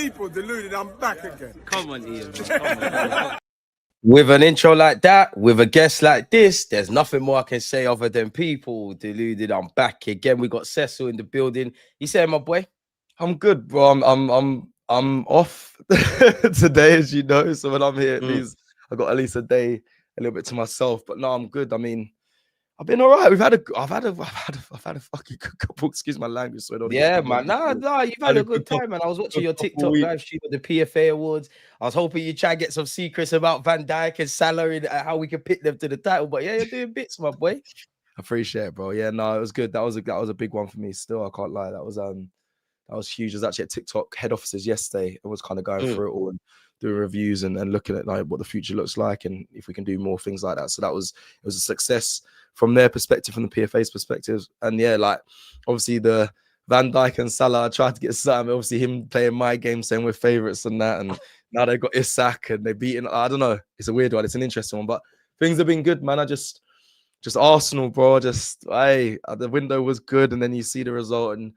people, Deluded, I'm back again. Come on, Ian. Come on. With an intro like that, with a guest like this, there's nothing more I can say other than people, Deluded, I'm back again. We got Cecil in the building. You saying, my boy? I'm good, bro. I'm off today, as you know. So when I'm here, it means I got at least a day, a little bit to myself. But no, I'm good. I mean, I've been all right. I've had a fucking good couple. Excuse my language. So Yeah, man. Nah, you've had a good time, man. I was watching your TikTok live stream of the PFA Awards. I was hoping you try and get some secrets about Van Dijk and Salah and how we can pick them to the title. But yeah, you're doing bits, my boy. I appreciate it, bro. Yeah, no, it was good. That was a big one for me. Still, I can't lie. That was huge. I was actually at TikTok head offices yesterday. I was kind of going through it all and doing reviews and looking at like what the future looks like and if we can do more things like that. So it was a success from their perspective, from the PFA's perspective. And yeah, like obviously the Van Dijk and Salah, I tried to get something. Obviously him playing my game, saying we're favourites and that. And now they've got Isak and they're beating. I don't know. It's a weird one. It's an interesting one, but things have been good, man. I just Arsenal, bro. The window was good, and then you see the result and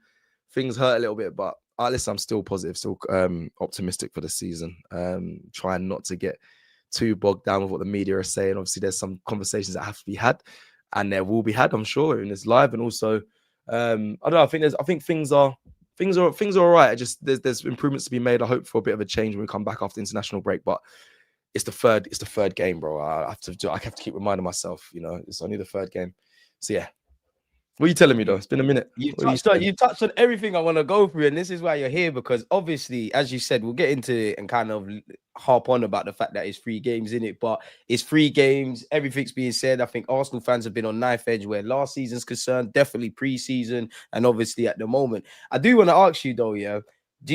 things hurt a little bit, but listen, I'm still positive, still optimistic for the season. Trying not to get too bogged down with what the media are saying. Obviously, there's some conversations that have to be had, and there will be had, I'm sure, in this live. And also, I don't know. I think things are all right. There's improvements to be made. I hope for a bit of a change when we come back after international break, but it's the third game, bro. I have to keep reminding myself. You know, it's only the third game. So yeah. What are you telling me though? It's been a minute. You touched on everything I want to go through, and this is why you're here, because obviously, as you said, we'll get into it and kind of harp on about the fact that it's 3 games in it, but it's 3 games. Everything's being said. I think Arsenal fans have been on knife edge where last season's concerned, definitely pre-season, and obviously at the moment. I do want to ask you though, yeah, do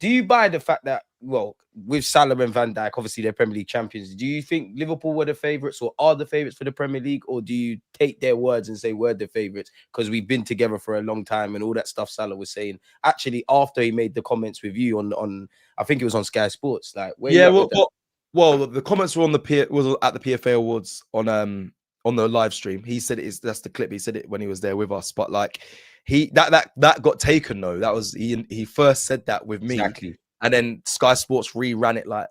you buy the fact that, well, with Salah and Van Dijk, obviously they're Premier League champions, do you think Liverpool were the favourites or are the favourites for the Premier League, or do you take their words and say we're the favourites because we've been together for a long time and all that stuff Salah was saying actually after he made the comments with you on I think it was on Sky Sports, like well, the comments were on was at the PFA Awards on the live stream. He said that's the clip. He said it when he was there with us, but like that got taken though. That was he first said that with me. Exactly. And then Sky Sports reran it like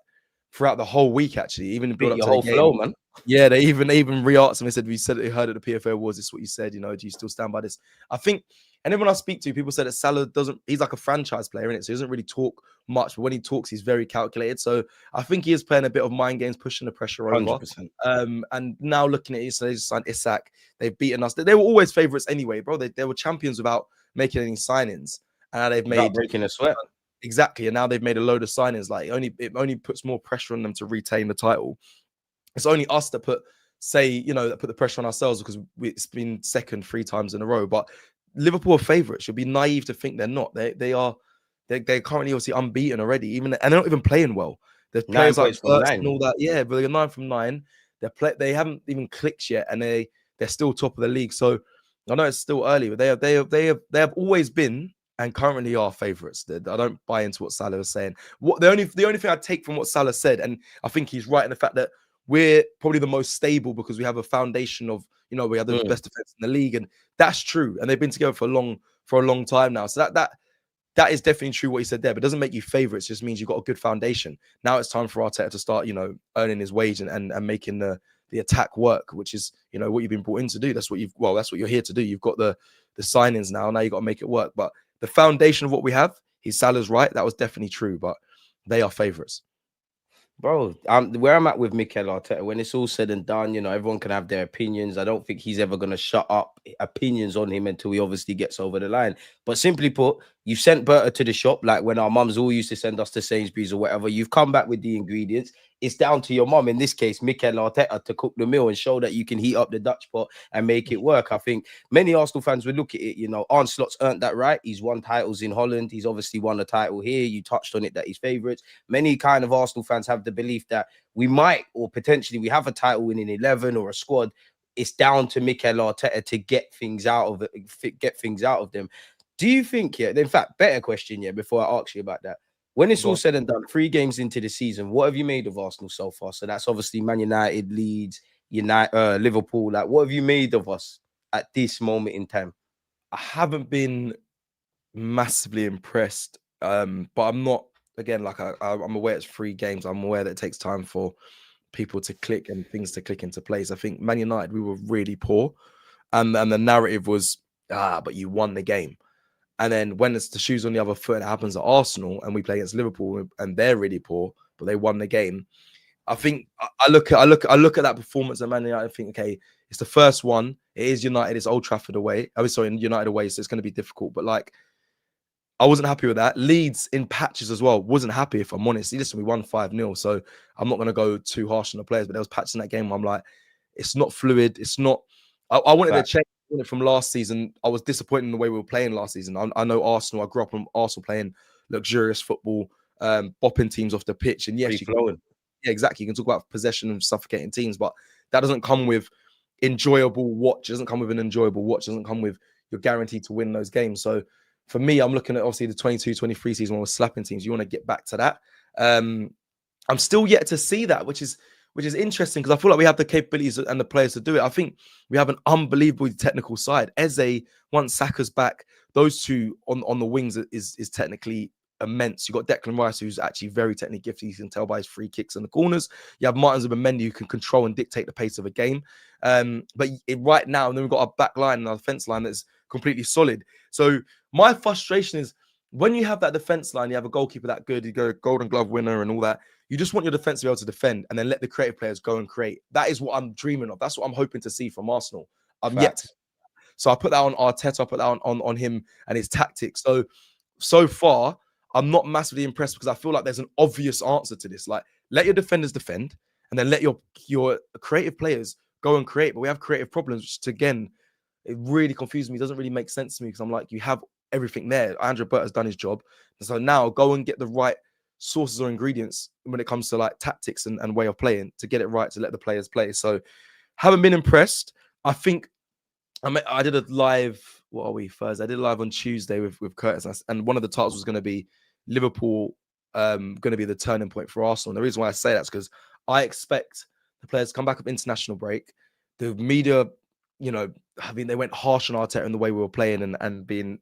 throughout the whole week, actually. Even built up your to whole the game. flow, man. Yeah, they even re-asked him. They said, "We said it, heard at the PFA Awards. This is what you said. You know, do you still stand by this?" I think, and everyone I speak to, people said that Salah he's like a franchise player, innit? So he doesn't really talk much, but when he talks, he's very calculated. So I think he is playing a bit of mind games, pushing the pressure over. 100%. And now looking at it, so they just signed Isak. They've beaten us. They were always favourites anyway, bro. They were champions without making any signings. And now they've made breaking a sweat. Exactly, and now they've made a load of signings. Like it only puts more pressure on them to retain the title. It's only us that put the pressure on ourselves because it's been second 3 times in a row. But Liverpool are favourites. You'll be naive to think they're not. They're currently obviously unbeaten already. And they're not even playing well. There's players like and all that. Yeah, but they're 9 from 9. They haven't even clicked yet, and they're still top of the league. So I know it's still early, but they have always been and currently are favourites. I don't buy into what Salah was saying. The only thing I take from what Salah said, and I think he's right in the fact that we're probably the most stable because we have a foundation of, we have the best defence in the league, and that's true. And they've been together for a long time now. So that is definitely true what he said there. But it doesn't make you favourites. It just means you've got a good foundation. Now it's time for Arteta to start, earning his wage and making the attack work, which is what you've been brought in to do. That's what you're here to do. You've got the signings now. Now you've got to make it work. But the foundation of what we have, Salah's right. That was definitely true, but they are favourites. Bro, where I'm at with Mikel Arteta, when it's all said and done, everyone can have their opinions. I don't think he's ever going to shut up opinions on him until he obviously gets over the line. But simply put, you've sent Berta to the shop, like when our mums all used to send us to Sainsbury's or whatever. You've come back with the ingredients. It's down to your mum, in this case, Mikel Arteta, to cook the meal and show that you can heat up the Dutch pot and make it work. I think many Arsenal fans would look at it, Arne Slot's earned that right. He's won titles in Holland. He's obviously won a title here. You touched on it, that he's favourites. Many kind of Arsenal fans have the belief that we might, or potentially we have a title winning 11 or a squad. It's down to Mikel Arteta to get things out of it, get things out of them. Do you think, in fact, better question, before I ask you about that. When it's all said and done, 3 games into the season, what have you made of Arsenal so far? So that's obviously Man United, Leeds, Liverpool. Like, what have you made of us at this moment in time? I haven't been massively impressed, but I'm not again, like I'm aware it's 3 games. I'm aware that it takes time for people to click and things to click into place. I think Man United, we were really poor, and the narrative was, but you won the game. And then when it's the shoes on the other foot, and it happens at Arsenal, and we play against Liverpool, and they're really poor, but they won the game. I think I look at that performance at Man United. I think, okay, it's the first one. It is United. It's Old Trafford away. I was sorry, United away, so it's going to be difficult. But like, I wasn't happy with that. Leeds in patches as well. Wasn't happy, if I'm honest. Listen, we won 5-0, so I'm not going to go too harsh on the players. But there was patches in that game where I'm like, it's not fluid. It's not. I wanted to change it from last season. I was disappointed in the way we were playing last season. I know Arsenal. I grew up on Arsenal playing luxurious football, bopping teams off the pitch, and yes, yeah, exactly. You can talk about possession and suffocating teams, but that doesn't come with enjoyable watch. It doesn't come with an enjoyable watch. It doesn't come with you're guaranteed to win those games. So for me, I'm looking at obviously the 22-23 season when we're slapping teams. You want to get back to that. I'm still yet to see that, which is interesting because I feel like we have the capabilities and the players to do it. I think we have an unbelievably technical side. Eze, once Saka's back, those two on the wings is technically immense. You got Declan Rice, who's actually very technically gifted. You can tell by his free kicks in the corners. You have Martin Zubimendi, who can control and dictate the pace of a game. But right now, and then we've got a back line and a defense line that's completely solid. So my frustration is when you have that defense line, you have a goalkeeper that good, you go Golden Glove winner and all that. You just want your defense to be able to defend and then let the creative players go and create. That is what I'm dreaming of. That's what I'm hoping to see from Arsenal. So I put that on Arteta, I put that on him and his tactics. So far, I'm not massively impressed because I feel like there's an obvious answer to this. Like, let your defenders defend and then let your creative players go and create. But we have creative problems, which again, it really confuses me. It doesn't really make sense to me because I'm like, you have everything there. Andrew Burt has done his job. And so now go and get the right sources or ingredients when it comes to like tactics and way of playing to get it right, to let the players play. So haven't been impressed. I think I did a live, what are we, Thursday? I did a live on Tuesday with Curtis, and one of the titles was going to be Liverpool going to be the turning point for Arsenal. And the reason why I say that's because I expect the players to come back up international break. The media, I mean, they went harsh on Arteta in the way we were playing and being,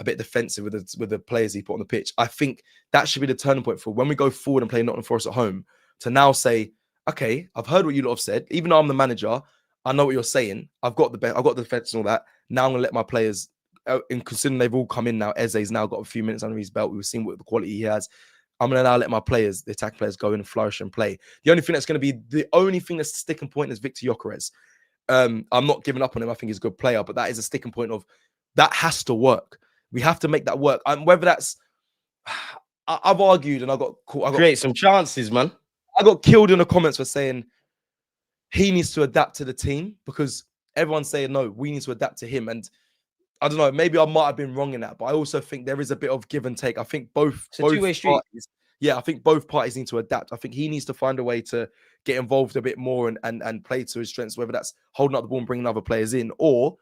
a bit defensive with the players he put on the pitch. I think that should be the turning point for when we go forward and play Nottingham Forest at home to now say, okay, I've heard what you lot have said. Even though I'm the manager, I know what you're saying. I've got the defense and all that. Now I'm going to let my players, in considering they've all come in now, Eze's now got a few minutes under his belt. We've seen what the quality he has. I'm going to now let my players, the attack players, go in and flourish and play. The only thing that's the sticking point is Victor Gyökeres. I'm not giving up on him. I think he's a good player, but that is a sticking point of that has to work. We have to make that work. Whether that's, I've argued and I got create some chances, man. I got killed in the comments for saying he needs to adapt to the team because everyone's saying no, we need to adapt to him. And I don't know, maybe I might have been wrong in that, but I also think there is a bit of give and take. I think both parties, I think both parties need to adapt. I think he needs to find a way to get involved a bit more and play to his strengths, whether that's holding up the ball and bringing other players in, or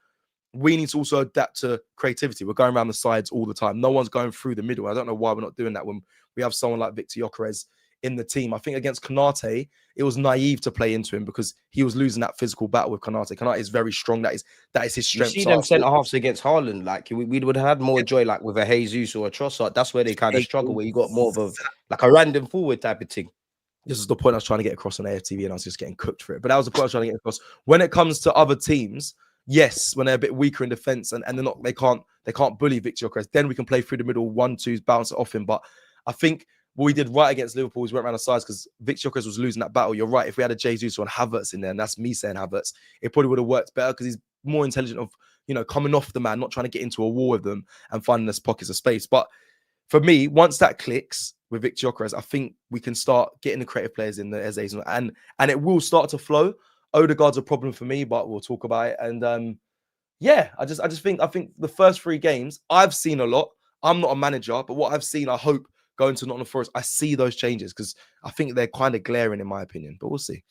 we need to also adapt to creativity. We're going around the sides all the time. No one's going through the middle. I don't know why we're not doing that when we have someone like Victor Gyökeres in the team. I think against Konate, it was naive to play into him because he was losing that physical battle with Konate. Konate is very strong. That is his strength. You see them centre halves against Haaland, like we would have had more joy, like with a Jesus or a Trossard. That's where they kind of struggle, where you got more of a random forward type of thing. This is the point I was trying to get across on AFTV, and I was just getting cooked for it. But that was the point I was trying to get across. When it comes to other teams, yes, when they're a bit weaker in defense and they can't bully Victor Gyökeres, then we can play through the middle, 1-2s, bounce it off him. But I think what we did right against Liverpool was went around the sides because Victor Gyökeres was losing that battle. You're right. If we had a Jesus or a Havertz in there, and that's me saying Havertz, it probably would have worked better because he's more intelligent of, coming off the man, not trying to get into a war with them and finding us pockets of space. But for me, once that clicks with Victor Gyökeres, I think we can start getting the creative players in the Eze's and it will start to flow. Odegaard's a problem for me, but we'll talk about it. And I think the first 3 games I've seen a lot. I'm not a manager, but what I've seen, I hope going to Nottingham Forest, I see those changes because I think they're kind of glaring in my opinion. But we'll see.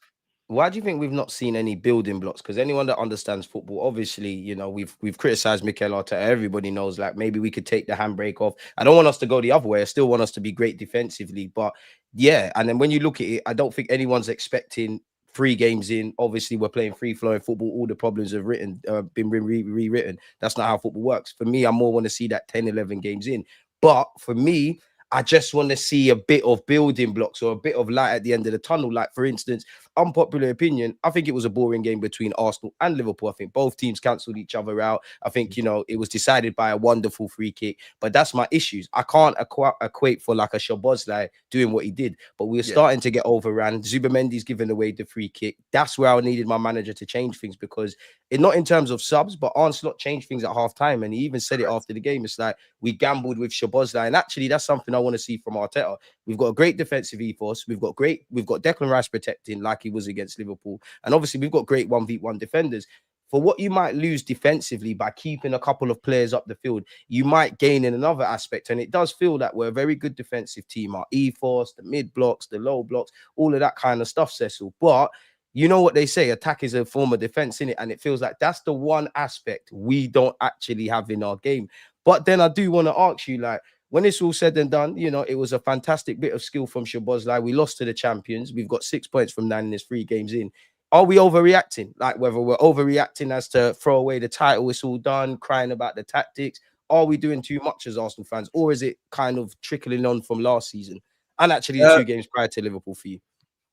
Why do you think we've not seen any building blocks? Because anyone that understands football, obviously, we've criticized Mikel Arteta. Everybody knows, like, maybe we could take the handbrake off. I don't want us to go the other way. I still want us to be great defensively. But yeah, and then when you look at it, I don't think anyone's expecting 3 games in. Obviously, we're playing free-flowing football. All the problems have been rewritten. That's not how football works. For me, I more want to see that 10, 11 games in. But for me, I just want to see a bit of building blocks or a bit of light at the end of the tunnel. Like, for instance, unpopular opinion, I think it was a boring game between Arsenal and Liverpool. I think both teams cancelled each other out. I think, you know, it was decided by a wonderful free kick. But that's my issues. I can't equate for like a Szoboszlai doing what he did. But we were starting to get overran. Zubimendi's giving away the free kick. That's where I needed my manager to change things, because not in terms of subs, but Arne Slot changed things at half time. And he even said it after the game. It's like, we gambled with Szoboszlai. And actually, that's something I want to see from Arteta. We've got a great defensive ethos. We've got Declan Rice protecting like he was against Liverpool. And obviously, we've got great 1v1 defenders. For what you might lose defensively by keeping a couple of players up the field, you might gain in another aspect. And it does feel that we're a very good defensive team. Our ethos, the mid blocks, the low blocks, all of that kind of stuff, Cecil. But you know what they say, attack is a form of defense, in it, and it feels like that's the one aspect we don't actually have in our game. But then I do want to ask you, like, when it's all said and done, you know, it was a fantastic bit of skill from Szoboszlai. We lost to the champions. We've got 6 points from 9 in this 3 games in. Are we overreacting? Like, whether we're overreacting as to throw away the title, it's all done, crying about the tactics. Are we doing too much as Arsenal fans, or is it kind of trickling on from last season and actually the 2 games prior to Liverpool for you?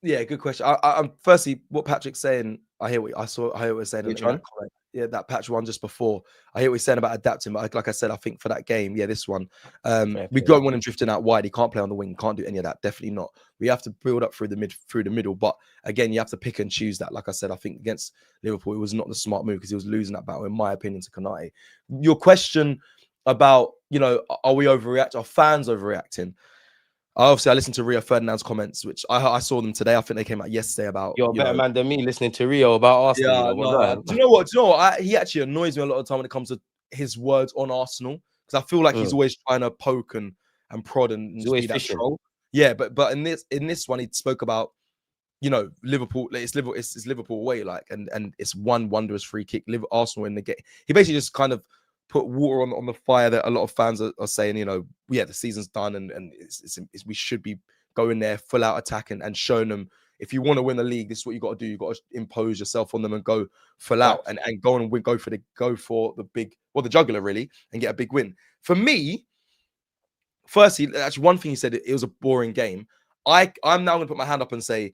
Yeah, good question. I'm firstly, what Patrick's saying, I hear what he's saying. Which one? Yeah, that patch one just before. I hear what he's saying about adapting, but like I said, I think for that game, yeah, this one, we don't want him drifting out wide. He can't play on the wing, can't do any of that. Definitely not. We have to build up through the middle. But again, you have to pick and choose that. Like I said, I think against Liverpool, it was not the smart move because he was losing that battle, in my opinion, to Konate. Your question about, you know, are we overreacting? Are fans overreacting? Obviously, I listened to Rio Ferdinand's comments, which I saw them today. I think they came out yesterday about. You're a better man than me listening to Rio about Arsenal. Yeah, you know, do you know what? He actually annoys me a lot of the time when it comes to his words on Arsenal, because I feel like he's always trying to poke and prod and he's always be that fishing. troll. Yeah, but in this one, he spoke about, you know, Liverpool. It's Liverpool away, like, and it's one wondrous free kick. Arsenal in the game. He basically just kind of put water on the fire that a lot of fans are saying, you know, yeah, the season's done and we should be going there full out attack and showing them, if you want to win the league, this is what you got to do. You got to impose yourself on them and go full out and go and win, go for the big, well, the jugular really, and get a big win. For me, firstly, actually one thing he said, it was a boring game. I'm now going to put my hand up and say,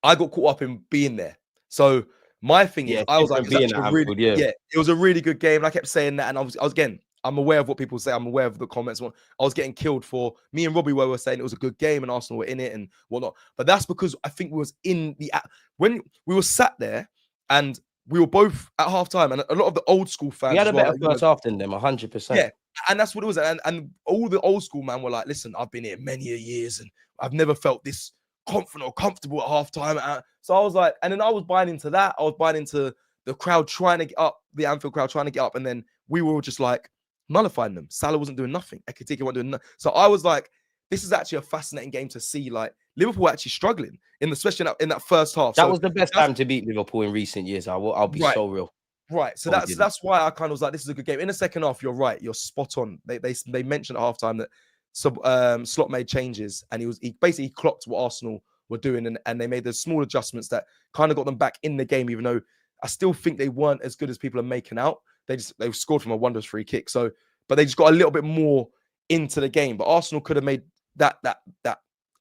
I got caught up in being there. So my thing is, I was like, it was a really good game. And I kept saying that, and I was again, I'm aware of what people say. I'm aware of the comments. I was getting killed for. Me and Robbie were saying it was a good game and Arsenal were in it and whatnot. But that's because I think we was in the when we were sat there and we were both at half time, and a lot of the old school fans. We had a better first half than them, 100%. Yeah, and that's what it was. And all the old school man were like, listen, I've been here many years and I've never felt this confident or comfortable at half time. So I was like, and then I was buying into that. I was buying into the crowd trying to get up, the Anfield crowd trying to get up, and then we were just like nullifying them. Salah wasn't doing nothing. Ekitike wasn't doing nothing. So I was like, this is actually a fascinating game to see. Like, Liverpool actually struggling especially in that first half. That was the best time to beat Liverpool in recent years. I'll be so real. Right. So that's why I kind of was like, this is a good game. In the second half, you're right. You're spot on. They mentioned at halftime that Slot made changes, and he basically clocked what Arsenal were doing, and they made the small adjustments that kind of got them back in the game, even though I still think they weren't as good as people are making out. They scored from a wondrous free kick. So, but they just got a little bit more into the game. But Arsenal could have made that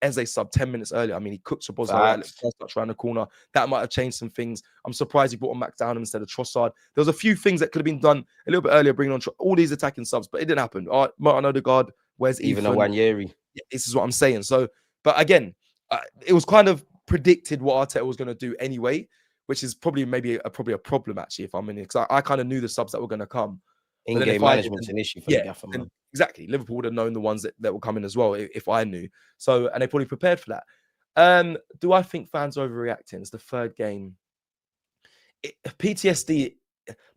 EZE sub 10 minutes earlier. I mean, he cooked Szoboszlai first touch around the corner. That might have changed some things. I'm surprised he brought on Mac Downham instead of Trossard. There was a few things that could have been done a little bit earlier, bringing on all these attacking subs, but it didn't happen. Martin Odegaard, where's even a Wanyeri? This is what I'm saying. So, but again, it was kind of predicted what Arteta was going to do anyway, which is probably a problem actually, if I'm in it, because I kind of knew the subs that were going to come. In-game management's an issue for the gaffer, man. Exactly. Liverpool would have known the ones that were coming as well if I knew. So, and they probably prepared for that. Do I think fans are overreacting? It's the third game. PTSD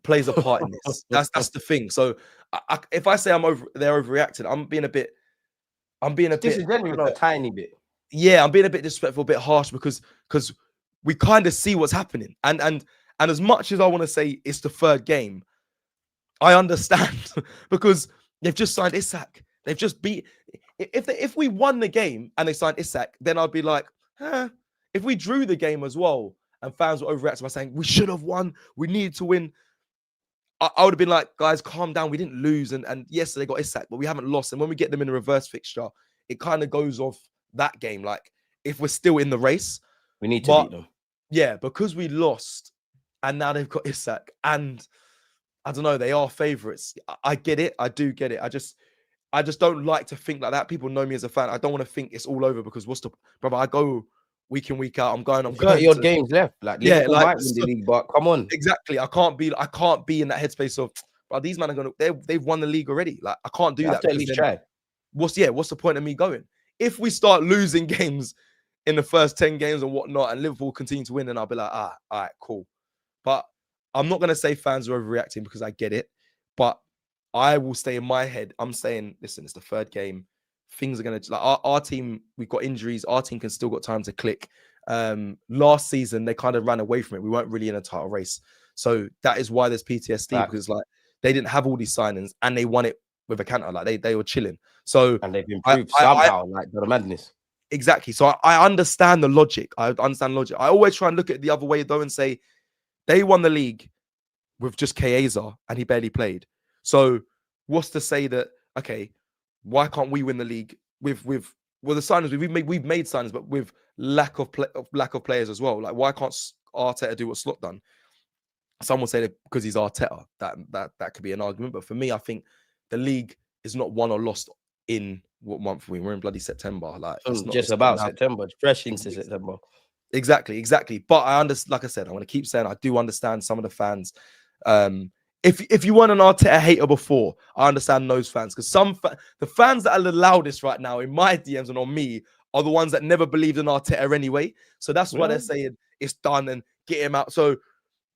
plays a part in this. That's the thing. So, if I say they're overreacting, I'm being a bit disingenuous a tiny bit. Yeah, I'm being a bit disrespectful, a bit harsh because we kind of see what's happening. And as much as I want to say it's the third game, I understand because they've just signed Isak. They've just beat. If we won the game and they signed Isak, then I'd be like, if we drew the game as well and fans were overreacting by saying we should have won, we needed to win, I would have been like, guys, calm down. We didn't lose, and yes, they got Isak, but we haven't lost. And when we get them in a reverse fixture, it kind of goes off that game. Like if we're still in the race, We need to but beat them. yeah, because we lost, and now they've got Isak, and I don't know, they are favourites. I get it, I do get it. I just don't like to think like that. People know me as a fan. I don't want to think it's all over because brother? I go week in, week out. I'm going 30 odd to games left. Like yeah, Liverpool like might win the league, but come on. exactly. I can't be in that headspace of, bro, these men are they've won the league already. Like I can't do You have that to at because least then try. what's the point of me going? If we start losing games in the first 10 games and whatnot, and Liverpool continue to win, then I'll be like, all right, cool. But I'm not gonna say fans are overreacting because I get it. But I will stay in my head. I'm saying, listen, it's the third game. Things are gonna like our team. We've got injuries. Our team can still got time to click. Last season they kind of ran away from it. We weren't really in a title race, so that is why there's PTSD because like they didn't have all these signings and they won it with a counter. Like they were chilling. So And they've improved somehow, like the madness. exactly. So I understand the logic. I understand logic. I always try and look at it the other way though and say they won the league with just Chiesa and he barely played. So what's to say that okay, why can't we win the league with the signings we've made signings, but with lack of players as well? Like why can't Arteta do what Slot done? Some will say that because he's Arteta, that could be an argument. But for me, I think the league is not won or lost in what month we're in bloody September. Like it's not Just about September. It's fresh into September. Exactly. But I understand. Like I said, I want to keep saying I do understand some of the fans. If you weren't an Arteta hater before, I understand those fans because the fans that are the loudest right now in my DMs and on me are the ones that never believed in Arteta anyway. So that's why they're saying it's done and get him out. So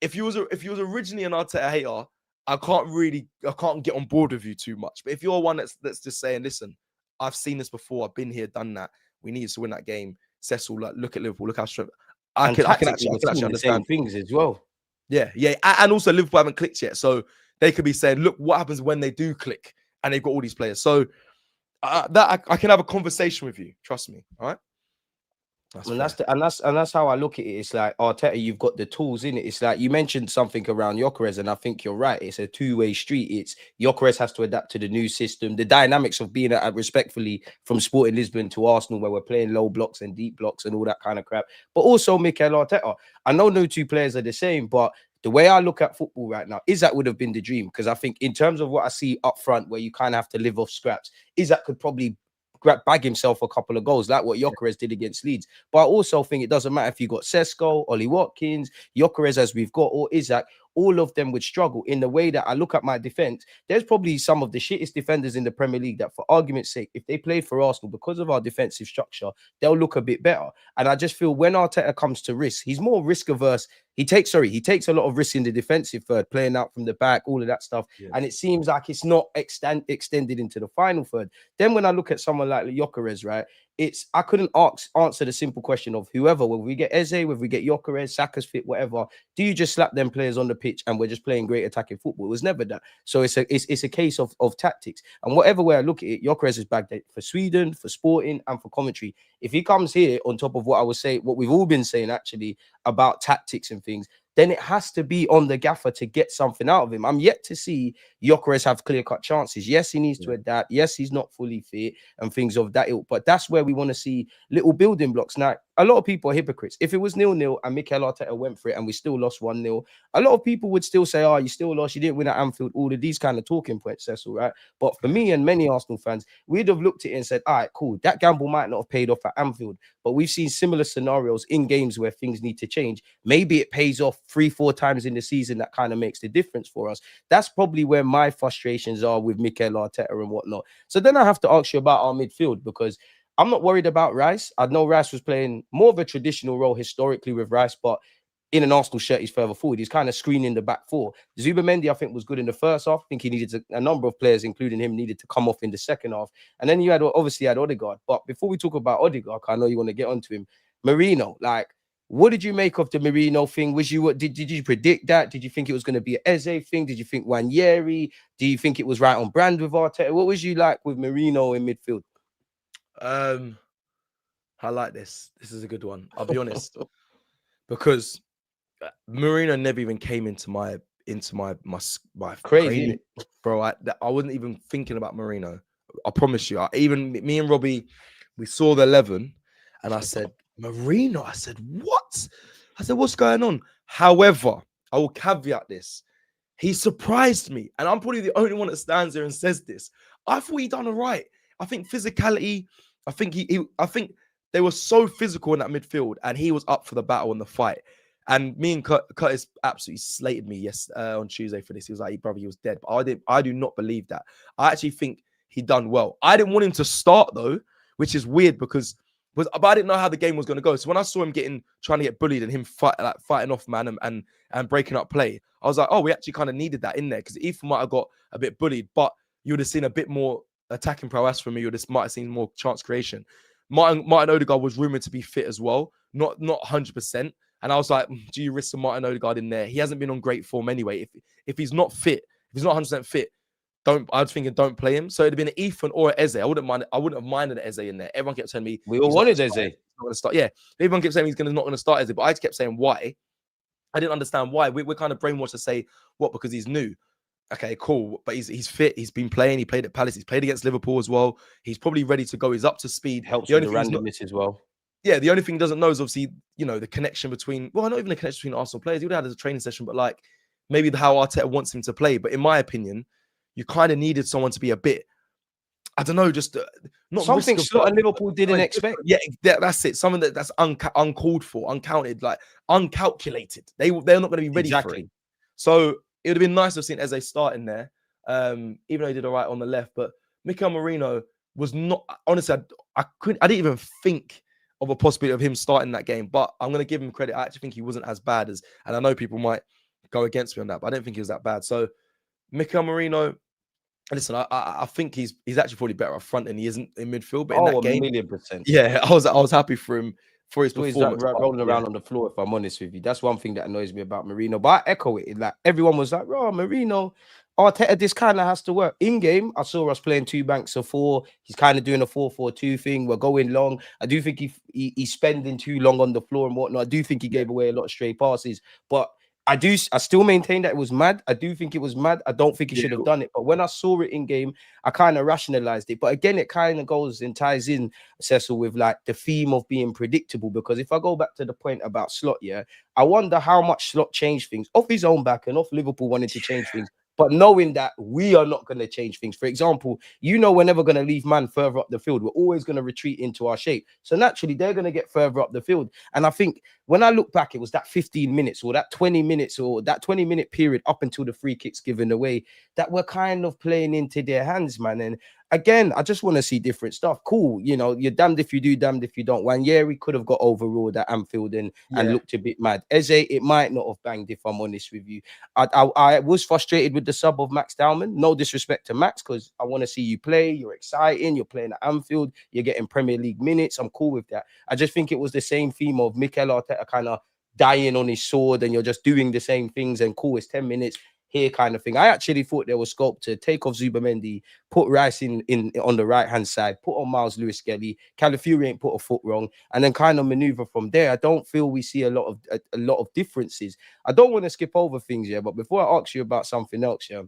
if you was originally an Arteta hater, I can't get on board with you too much. But if you're one that's just saying, listen, I've seen this before, I've been here, done that. We needed to win that game. Cecil, like, look at Liverpool, look how strong. I can actually understand things as well. Yeah, and also Liverpool haven't clicked yet, so they could be saying, "Look, what happens when they do click?" And they've got all these players. So that I can have a conversation with you. Trust me. All right. That's how I look at it. It's like Arteta, you've got the tools in it. It's like you mentioned something around Gyökeres, and I think you're right. It's a two-way street. It's Gyökeres has to adapt to the new system, the dynamics of being respectfully from Sporting Lisbon to Arsenal, where we're playing low blocks and deep blocks and all that kind of crap. But also Mikel Arteta. I know no two players are the same, but the way I look at football right now, Isak would have been the dream because I think in terms of what I see up front, where you kind of have to live off scraps, Isak could probably bag himself a couple of goals like what Gyökeres did against Leeds. But I also think it doesn't matter if you got Sesko, Ollie Watkins, Gyökeres as we've got, or Isak. All of them would struggle in the way that I look at my defense. There's probably some of the shittest defenders in the Premier League that, for argument's sake, if they played for Arsenal, because of our defensive structure, they'll look a bit better. And I just feel when Arteta comes to risk, he's more risk averse. He takes a lot of risk in the defensive third, playing out from the back, all of that stuff. Yeah. And it seems like it's not extended into the final third. Then when I look at someone like Gyökeres, right, I couldn't answer the simple question of whoever, whether we get Eze, whether we get Gyökeres, Saka's fit, whatever, do you just slap them players on the pitch and we're just playing great attacking football? It was never that. So it's a case of tactics. And whatever way I look at it, Gyökeres is bagged for Sweden, for Sporting, and for Coventry. If he comes here on top of what we've all been saying actually about tactics and things, then it has to be on the gaffer to get something out of him. I'm yet to see Gyökeres have clear-cut chances. Yes, he needs to adapt. Yes, he's not fully fit and things of that ilk. But that's where we want to see little building blocks. Now, a lot of people are hypocrites. If it was 0-0 and Mikel Arteta went for it and we still lost 1-0, a lot of people would still say, oh, you still lost, you didn't win at Anfield, all of these kind of talking points, Cecil, right? But for me and many Arsenal fans, we'd have looked at it and said, all right, cool, that gamble might not have paid off at Anfield, but we've seen similar scenarios in games where things need to change. Maybe it pays off 3-4 times in the season. That kind of makes the difference for us. That's probably where my frustrations are with Mikel Arteta and whatnot. So then I have to ask you about our midfield, because I'm not worried about Rice. I know Rice was playing more of a traditional role historically with Rice, but in an Arsenal shirt, he's further forward. He's kind of screening the back four. Zubimendi, I think, was good in the first half. I think he needed a number of players, including him, needed to come off in the second half. And then you had Odegaard. But before we talk about Odegaard, I know you want to get onto him. Marino, like, what did you make of the Marino thing? Did you predict that? Did you think it was going to be an Eze thing? Did you think Wanyeri? Do you think it was right on brand with Arteta? What was you like with Marino in midfield? I like this. This is a good one. I'll be honest, because Marino never even came into my into my Crazy, brain, bro. I wasn't even thinking about Mourinho. I promise you. Even me and Robbie, we saw the 11, and I said Mourinho. I said what? I said what's going on? However, I will caveat this. He surprised me, and I'm probably the only one that stands there and says this. I thought he done all right. I think physicality. I think I think they were so physical in that midfield, and he was up for the battle and the fight. And me and Curtis absolutely slated me on Tuesday for this. He was like, brother, he was dead. But I do not believe that. I actually think he done well. I didn't want him to start though, which is weird but I didn't know how the game was going to go. So when I saw him trying to get bullied and him fighting off man and breaking up play, I was like, oh, we actually kind of needed that in there because Ethan might have got a bit bullied, but you would have seen a bit more attacking prowess from me. You might have seen more chance creation. Martin Odegaard was rumored to be fit as well, not 100%. And I was like, do you risk some Martin Odegaard in there? He hasn't been on great form anyway. If he's not fit, if he's not 100% fit, I was thinking don't play him. So it'd have been an Ethan or an EZE. I wouldn't have minded an EZE in there. Everyone kept telling me we all wanted EZE. Not going to start. Yeah, everyone kept saying he's not going to start EZE, but I just kept saying why. I didn't understand why. We're kind of brainwashed to say what because he's new. Okay, cool. But he's fit. He's been playing. He played at Palace. He's played against Liverpool as well. He's probably ready to go. He's up to speed. Helps with the randomness as well. Yeah, the only thing he doesn't know is obviously, the connection between, well, not even the connection between Arsenal players. He would have had a training session, but like maybe how Arteta wants him to play. But in my opinion, you kind of needed someone to be a bit, I don't know, just not something Slot and Liverpool didn't expect. Yeah, that's it. Something that's uncalled for, uncounted, like uncalculated. They're not going to be ready for it. So it would have been nice to have seen Eze start in there, even though he did all right on the left. But Mikel Merino was not, honestly, I didn't even think of a possibility of him starting that game, but I'm going to give him credit. I actually think he wasn't as bad and I know people might go against me on that, but I don't think he was that bad. So Mikel Merino, listen, I think he's actually probably better up front than he isn't in midfield. But in that game, 1,000,000%. Yeah, I was happy for him for his performance. Like rolling around on the floor, if I'm honest with you. That's one thing that annoys me about Merino. But I echo it. Like everyone was like, "Oh, Merino, Arteta, this kind of has to work." In game, I saw us playing 2 banks of 4. He's kind of doing a 4-4-2 thing. We're going long. I do think he's spending too long on the floor and whatnot. I do think he gave away a lot of stray passes, but I still maintain that it was mad. I do think it was mad. I don't think he should have done it. But when I saw it in game, I kind of rationalized it. But again, it kind of goes and ties in, Cecil, with like the theme of being predictable. Because if I go back to the point about Slot, yeah, I wonder how much Slot changed things off his own back and off Liverpool wanting to change things. But knowing that we are not going to change things. For example, we're never going to leave man further up the field. We're always going to retreat into our shape. So naturally, they're going to get further up the field. And I think when I look back, it was that 15 minutes or that 20 minutes or that 20-minute period up until the free kicks given away that we're kind of playing into their hands, man. And again, I just want to see different stuff. Cool. You're damned if you do, damned if you don't. Wanyeri could have got overruled at Anfield and looked a bit mad. Eze, it might not have banged, if I'm honest with you. I was frustrated with the sub of Max Dowman. No disrespect to Max, because I want to see you play. You're exciting. You're playing at Anfield. You're getting Premier League minutes. I'm cool with that. I just think it was the same theme of Mikel Arteta kind of dying on his sword and you're just doing the same things and cool, it's 10 minutes. Here kind of thing. I actually thought there was scope to take off Zubamendi, put Rice in on the right hand side, put on Miles Lewis Skelly, Calafiori ain't put a foot wrong, and then kind of maneuver from there. I don't feel we see a lot of differences. I don't want to skip over things, yeah, but before I ask you about something else, yeah,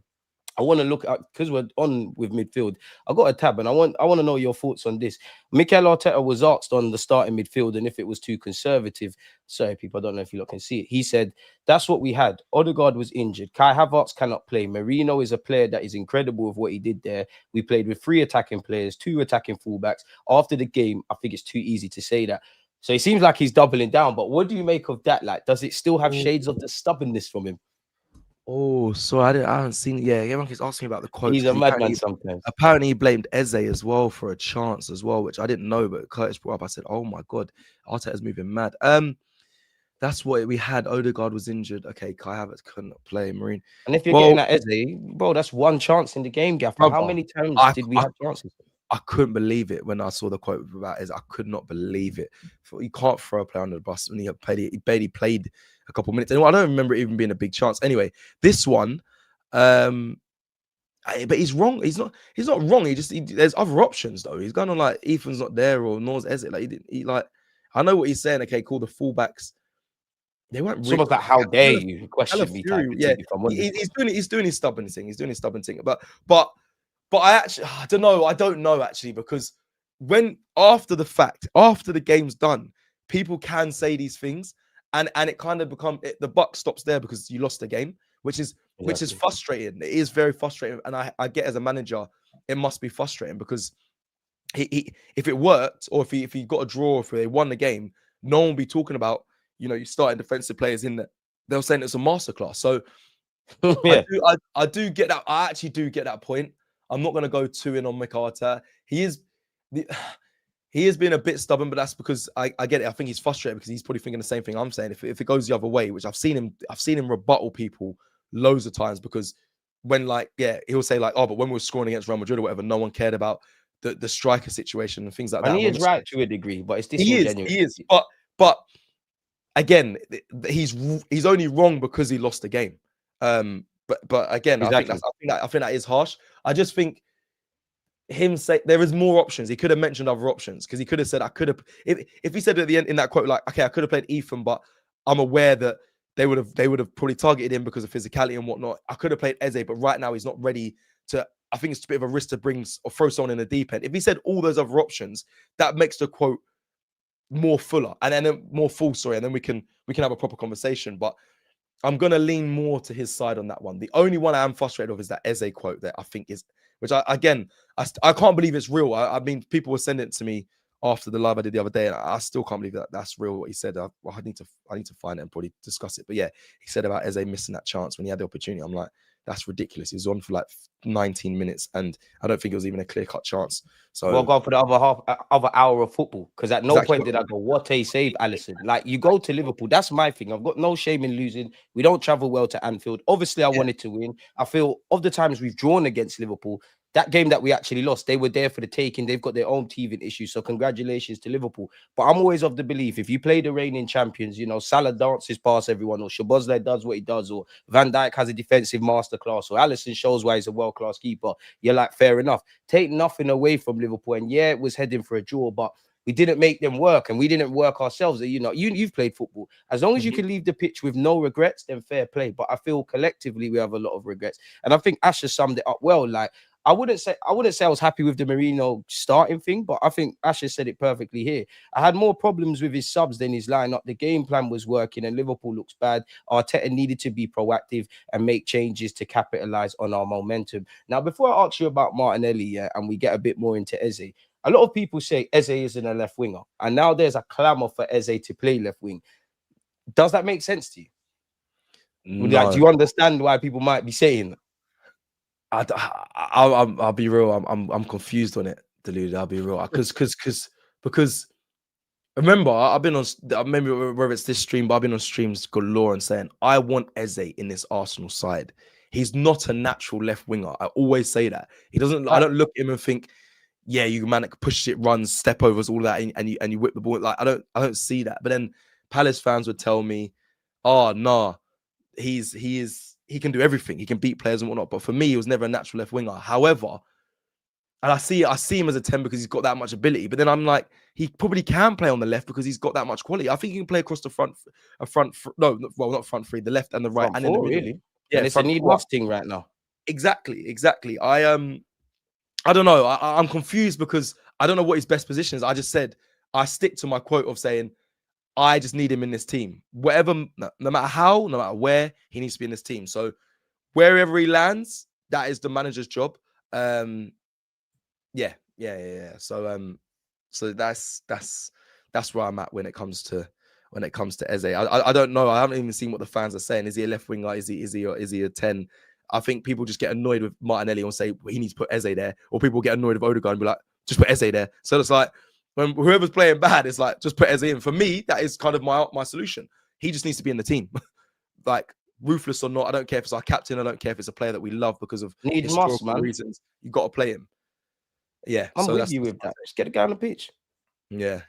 I want to look at, because we're on with midfield, I got a tab and I want to know your thoughts on this. Mikel Arteta was asked on the starting midfield and if it was too conservative. Sorry, people, I don't know if you lot can see it. He said, that's what we had. Odegaard was injured. Kai Havertz cannot play. Merino is a player that is incredible with what he did there. We played with 3 attacking players, 2 attacking fullbacks. After the game, I think it's too easy to say that. So it seems like he's doubling down. But what do you make of that? Like, does it still have shades of the stubbornness from him? Oh, so I haven't seen it. Yeah, everyone keeps asking me about the quote. He's a madman sometimes. Apparently, he blamed Eze as well for a chance as well, which I didn't know, but Curtis brought up. I said, "Oh my god, Arteta's moving mad." That's what we had. Odegaard was injured. Okay, Kai Havertz couldn't play. Marine. And if you're getting at Eze, bro, that's one chance in the game, Gaffer. How many times did we have chances? I couldn't believe it when I saw the quote about Eze. I could not believe it. You can't throw a player under the bus when he barely played a couple minutes. And I don't remember it even being a big chance. Anyway, this one, but he's wrong. He's not wrong. There's other options though. He's going on like Ethan's not there or nor's Eze. Like I know what he's saying. Okay, cool. The fullbacks They weren't It's really almost like, how dare hella, you hella question me type fury. of Yeah, thing, if I'm honest. he's doing his stubborn thing. He's doing his stubborn thing. But I actually, I don't know. I don't know actually, because when after the fact, after the game's done, people can say these things, and it kind of the buck stops there because you lost the game, which is Exactly. frustrating. It is very frustrating, and I get, as a manager, it must be frustrating, because he if it worked, or if he got a draw, if they won the game, no one will be talking about, you starting defensive players in there. They'll say it's a masterclass. So Yeah, I do get that. I actually do get that point. I'm not going to go too in on Mikel Arteta. He is he has been a bit stubborn, but that's because I get it. I think he's frustrated because he's probably thinking the same thing I'm saying. If it goes the other way, which I've seen him rebuttal people loads of times, because when, like, yeah, he'll say like, oh, but when we were scoring against Real Madrid or whatever, no one cared about the striker situation and things like that. and he And is right to a degree, but it's he disingenuous. is, but again, he's only wrong because he lost the game. But again, Exactly. I think that is harsh. I just think him say there is more options. He could have mentioned other options, because he could have said, I could have, if he said at the end in that quote, like, okay, I could have played Ethan, but I'm aware that they would have probably targeted him because of physicality and whatnot. I could have played Eze, but right now he's not ready to. I think it's a bit of a risk to bring or throw someone in the deep end. If he said all those other options, that makes the quote more fuller, and then more full, sorry, and then we can have a proper conversation. But I'm gonna lean more to his side on that one. The only one I am frustrated of is that Eze quote that I think is, which I can't believe it's real. I mean, people were sending it to me after the live I did the other day, and I still can't believe that that's real what he said. I need to find it and probably discuss it. But yeah, he said about Eze missing that chance when he had the opportunity. I'm like, that's ridiculous. He was on for like 19 minutes, and I don't think it was even a clear-cut chance. So Well, go for the other hour of football, because at no point did I go, what a save, Alisson. Like, you go to Liverpool, that's my thing. I've got no shame in losing. We don't travel well to Anfield. Obviously, I wanted to win. I feel of the times we've drawn against Liverpool, that game that we actually lost, they were there for the taking. They've got their own teething issues. So congratulations to Liverpool. But I'm always of the belief, if you play the reigning champions, Salah dances past everyone, or Szoboszlai does what he does, or Van Dijk has a defensive masterclass, or Alisson shows why he's a world-class keeper, you're like, fair enough. Take nothing away from Liverpool. And yeah, it was heading for a draw, but we didn't make them work, and we didn't work ourselves. You've played football. As long as you can leave the pitch with no regrets, then fair play. But I feel collectively we have a lot of regrets. And I think Asher summed it up well. Like, I wouldn't say I was happy with the Marino starting thing, but I think Asher said it perfectly here. I had more problems with his subs than his lineup. The game plan was working, and Liverpool looks bad. Arteta needed to be proactive and make changes to capitalize on our momentum. Now, before I ask you about Martinelli, and we get a bit more into Eze, a lot of people say Eze isn't a left winger, and now there's a clamour for Eze to play left wing. Does that make sense to you? no. Like, do you understand why people might be saying that? I'll be real. I'm confused on it, Deluded. I'll be real, because remember, I've been on. Maybe whether it's this stream, but I've been on streams galore and saying I want Eze in this Arsenal side. He's not a natural left winger. I always say that. He doesn't. I don't look at him and think, yeah, you man that push it, runs, step overs, all that, and you whip the ball. Like, I don't see that. But then Palace fans would tell me, oh nah, he can do everything. He can beat players and whatnot. But for me, he was never a natural left winger. However, and I see him as a 10 because he's got that much ability. But then I'm like, he probably can play on the left because he's got that much quality. I think he can play across the not front three, the left and the right, Front and four, in the middle. really. Yeah, and it's a need-must thing right now. Exactly. I don't know. I'm confused because I don't know what his best position is. I just said I stick to my quote of saying I just need him in this team. Whatever, no matter how, no matter where, he needs to be in this team. So wherever he lands, that is the manager's job. Yeah. So that's where I'm at when it comes to Eze. I don't know. I haven't even seen what the fans are saying. Is he a left winger? Is he a 10? I think people just get annoyed with Martinelli and say, well, he needs to put Eze there. Or people get annoyed with Odegaard and be like, just put Eze there. So it's like, when whoever's playing bad, it's like, just put Eze in. For me, that is kind of my solution. He just needs to be in the team. Like, ruthless or not, I don't care if it's our captain. I don't care if it's a player that we love because of historical reasons. You got to play him. Yeah. I'm with you with that. Just get the guy on the pitch. Yeah.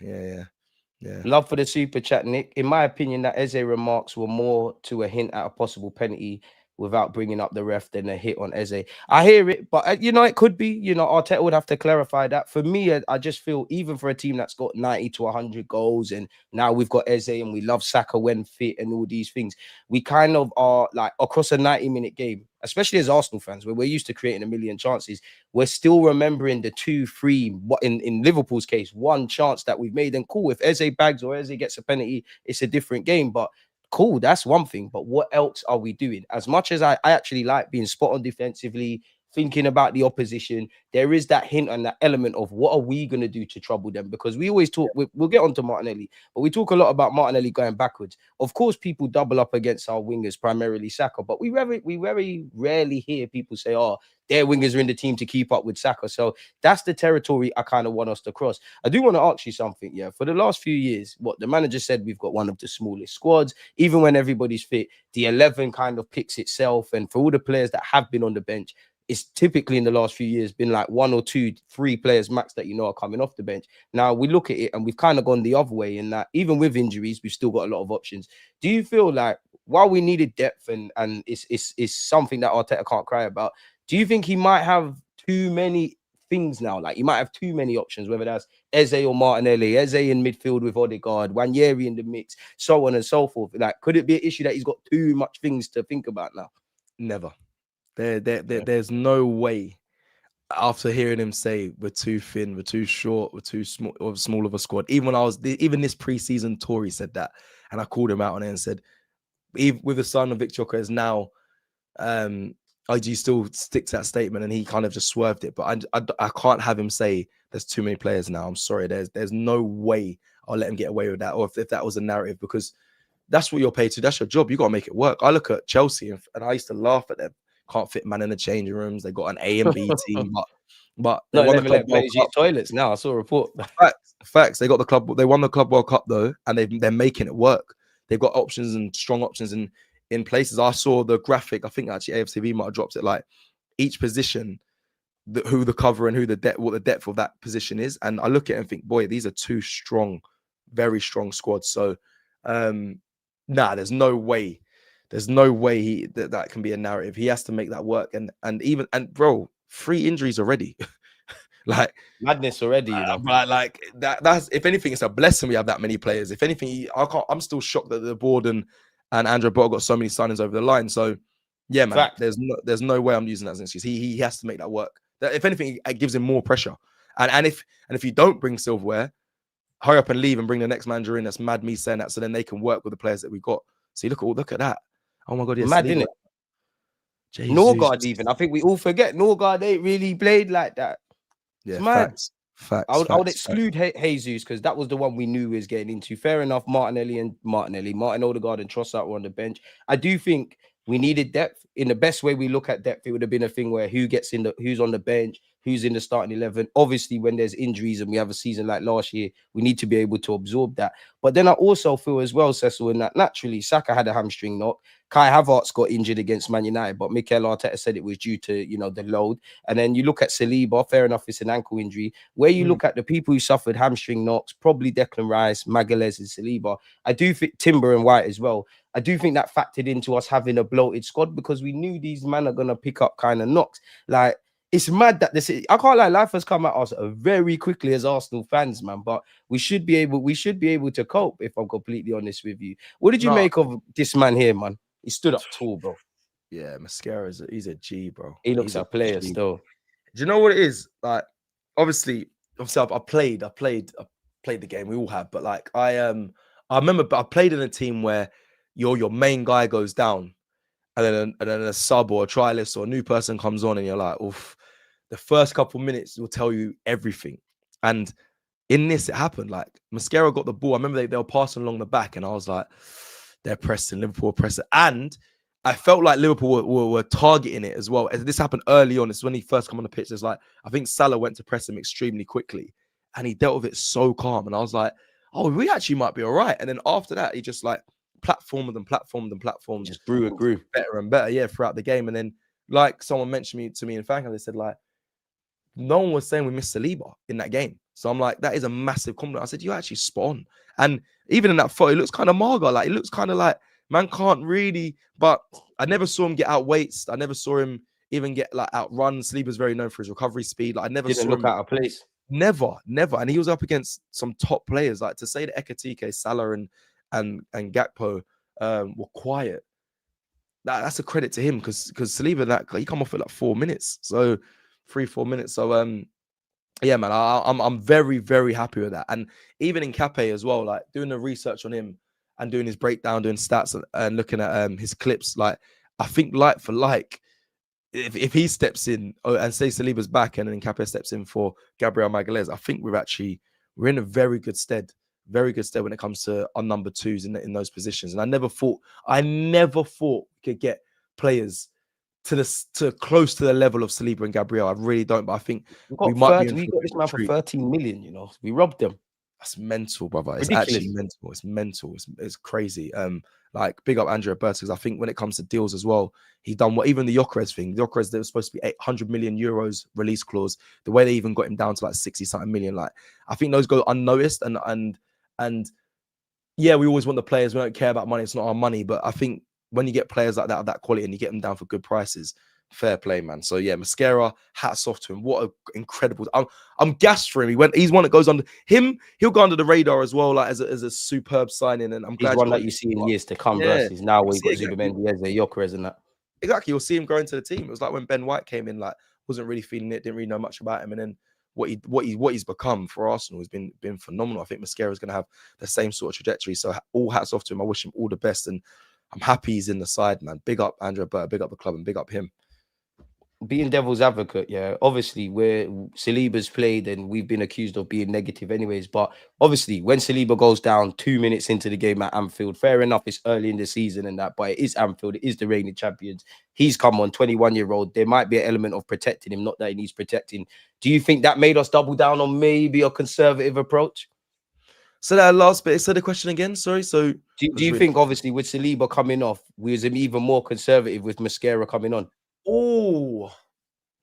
Love for the super chat, Nick. In my opinion, that Eze remarks were more to a hint at a possible penalty without bringing up the ref than a hit on Eze. I hear it, but you know, it could be, you know, Arteta would have to clarify that. For me, I just feel even for a team that's got 90 to 100 goals, and now we've got Eze and we love Saka when fit and all these things, we kind of are like across a 90-minute game, especially as Arsenal fans, where we're used to creating a million chances, we're still remembering the 2-3, in Liverpool's case, one chance that we've made. And cool, if Eze bags or Eze gets a penalty, it's a different game. But cool, that's one thing. But what else are we doing? As much as I actually like being spot on defensively, thinking about the opposition, there is that hint and that element of what are we going to do to trouble them? Because we always talk, we'll get on to Martinelli, but we talk a lot about Martinelli going backwards. Of course, people double up against our wingers, primarily Saka, but we very rarely hear people say, oh, their wingers are in the team to keep up with Saka. So that's the territory I kind of want us to cross. I do want to ask you something. Yeah, for the last few years, what the manager said, we've got one of the smallest squads. Even when everybody's fit, the 11 kind of picks itself. And for all the players that have been on the bench, it's typically in the last few years been like 1 or 2, 3 players max that you know are coming off the bench. Now we look at it and we've kind of gone the other way in that even with injuries, we've still got a lot of options. Do you feel like while we needed depth and it's something that Arteta can't cry about, do you think he might have too many things now? Like he might have too many options, whether that's Eze or Martinelli, Eze in midfield with Odegaard, Wanyeri in the mix, so on and so forth. Like, could it be an issue that he's got too much things to think about now? Never. There's no way. After hearing him say we're too thin, we're too short, we're too small of a squad. Even when even this preseason tour, he said that, and I called him out on it and said, even with the son of Victor Joker is now, do you still stick to that statement? And he kind of just swerved it. But I can't have him say there's too many players now. I'm sorry. There's no way I'll let him get away with that. Or if that was a narrative, because that's what you're paid to. That's your job. You got to make it work. I look at Chelsea and I used to laugh at them. Can't fit man in the changing rooms. They got an A and B team, but they won the Club World Cup. Toilets now. I saw a report. Facts. They got the club. They won the Club World Cup though, and they're making it work. They've got options and strong options in places. I saw the graphic. I think actually AFTV might have dropped it. Like each position, who the cover and what the depth of that position is. And I look at it and think, boy, these are two strong, very strong squads. So, there's no way. There's no way that can be a narrative. He has to make that work. And bro, 3 injuries already. Like madness already, you know. Like that's if anything, it's a blessing we have that many players. If anything, I'm still shocked that the board and Andrew Botta got so many signings over the line. So yeah, man, there's no way I'm using that as an excuse. He has to make that work. That if anything, it gives him more pressure. And if you don't bring silverware, hurry up and leave and bring the next manager in. That's mad me saying that, so then they can work with the players that we got. See, look at that. Oh my god, yes, mad, isn't it? Norgard, even I think we all forget Norgard ain't really played like that. Yeah, facts. I would exclude Jesus because that was the one we knew we was getting into. Fair enough, Martin Odegaard and Trossard were on the bench. I do think we needed depth. In the best way we look at depth, it would have been a thing where who's on the bench, who's in the starting 11. Obviously, when there's injuries and we have a season like last year, we need to be able to absorb that. But then I also feel as well, Cecil, in that naturally Saka had a hamstring knock. Kai Havertz got injured against Man United, but Mikel Arteta said it was due to, the load. And then you look at Saliba, fair enough, it's an ankle injury. Where you look at the people who suffered hamstring knocks, probably Declan Rice, Magalhaes and Saliba. I do think Timber and White as well. I do think that factored into us having a bloated squad because we knew these men are going to pick up kind of knocks. Like, it's mad that I can't lie, life has come at us very quickly as Arsenal fans, man. But we should be able to cope, if I'm completely honest with you. What did you make of this man here, man? He stood up tall, bro. Yeah, Mosquera he's a G, bro. He looks a player still. Do you know what it is? Like, obviously, I played the game. We all have, but like I remember, but I played in a team where your main guy goes down, and then a sub or a trialist or a new person comes on, and you're like, oof. The first couple minutes will tell you everything. And in this, it happened. Like Mosquera got the ball. I remember they were passing along the back, and I was like, they're pressing, Liverpool are pressing. And I felt like Liverpool were targeting it as well. As this happened early on, it's when he first come on the pitch. There's like, I think Salah went to press him extremely quickly, and he dealt with it so calm. And I was like, oh, we actually might be all right. And then after that, he just like platformed. Just grew better and better, yeah, throughout the game. And then, like someone mentioned to me in fan, they said like, no one was saying we missed Saliba in that game. So I'm like, that is a massive compliment. I said, you actually spot on. And even in that photo, it looks kind of mager. Like, it looks kind of like, man can't really, but I never saw him get out weights. I never saw him even get like outrun. Saliba's very known for his recovery speed. Like I never Didn't saw look him. out of place. Never. And he was up against some top players. Like to say that Ekatike, Salah, and Gakpo were quiet. That's a credit to him because Saliba, he come off at like 4 minutes. So 3-4 minutes. So yeah, man, I'm very, very happy with that. And even in Cape as well, like doing the research on him and doing his breakdown, doing stats and looking at his clips, like I think like for like, if he steps in and say Saliba's back and then Cape steps in for Gabriel Magalhaes, I think we're in a very good stead when it comes to our number twos in those positions. And I never thought we could get players to close to the level of Saliba and Gabriel. I really don't, but I think we got this man for 13 million. You know, we robbed them. That's mental, brother. It's Ridiculous. actually mental. It's mental. It's crazy. Like big up Andrea Berta, because I think when it comes to deals as well, he done what even the Gyökeres thing. The Gyökeres, there was supposed to be 800 million euros release clause. The way they even got him down to like 60 something million. Like I think those go unnoticed and yeah, we always want the players. We don't care about money. It's not our money. But I think when you get players like that of that quality and you get them down for good prices, fair play, man. So yeah, Mosquera, hats off to him. What an incredible! I'm gassed for him. He's one that goes under him. He'll go under the radar as well, like as a superb signing. And I'm glad he's one that you see in years to come. Versus now where you got Zubimendi, EZE, Gyökeres, and that. Exactly, you'll see him grow into the team. It was like when Ben White came in, like wasn't really feeling it, didn't really know much about him, and then what he's become for Arsenal has been phenomenal. I think Mosquera is going to have the same sort of trajectory. So all hats off to him. I wish him all the best, and I'm happy he's in the side, man. Big up Andrea Berta, big up the club, and big up him. Being devil's advocate, yeah, obviously where Saliba's played and we've been accused of being negative anyways, but obviously when Saliba goes down 2 minutes into the game at Anfield, fair enough, it's early in the season and that, but it is Anfield, it is the reigning champions. He's come on, 21-year-old. There might be an element of protecting him, not that he needs protecting. Do you think that made us double down on maybe a conservative approach? So that last bit, say the question again, sorry. So do you think obviously with Saliba coming off, we was even more conservative with Mosquera coming on? Oh,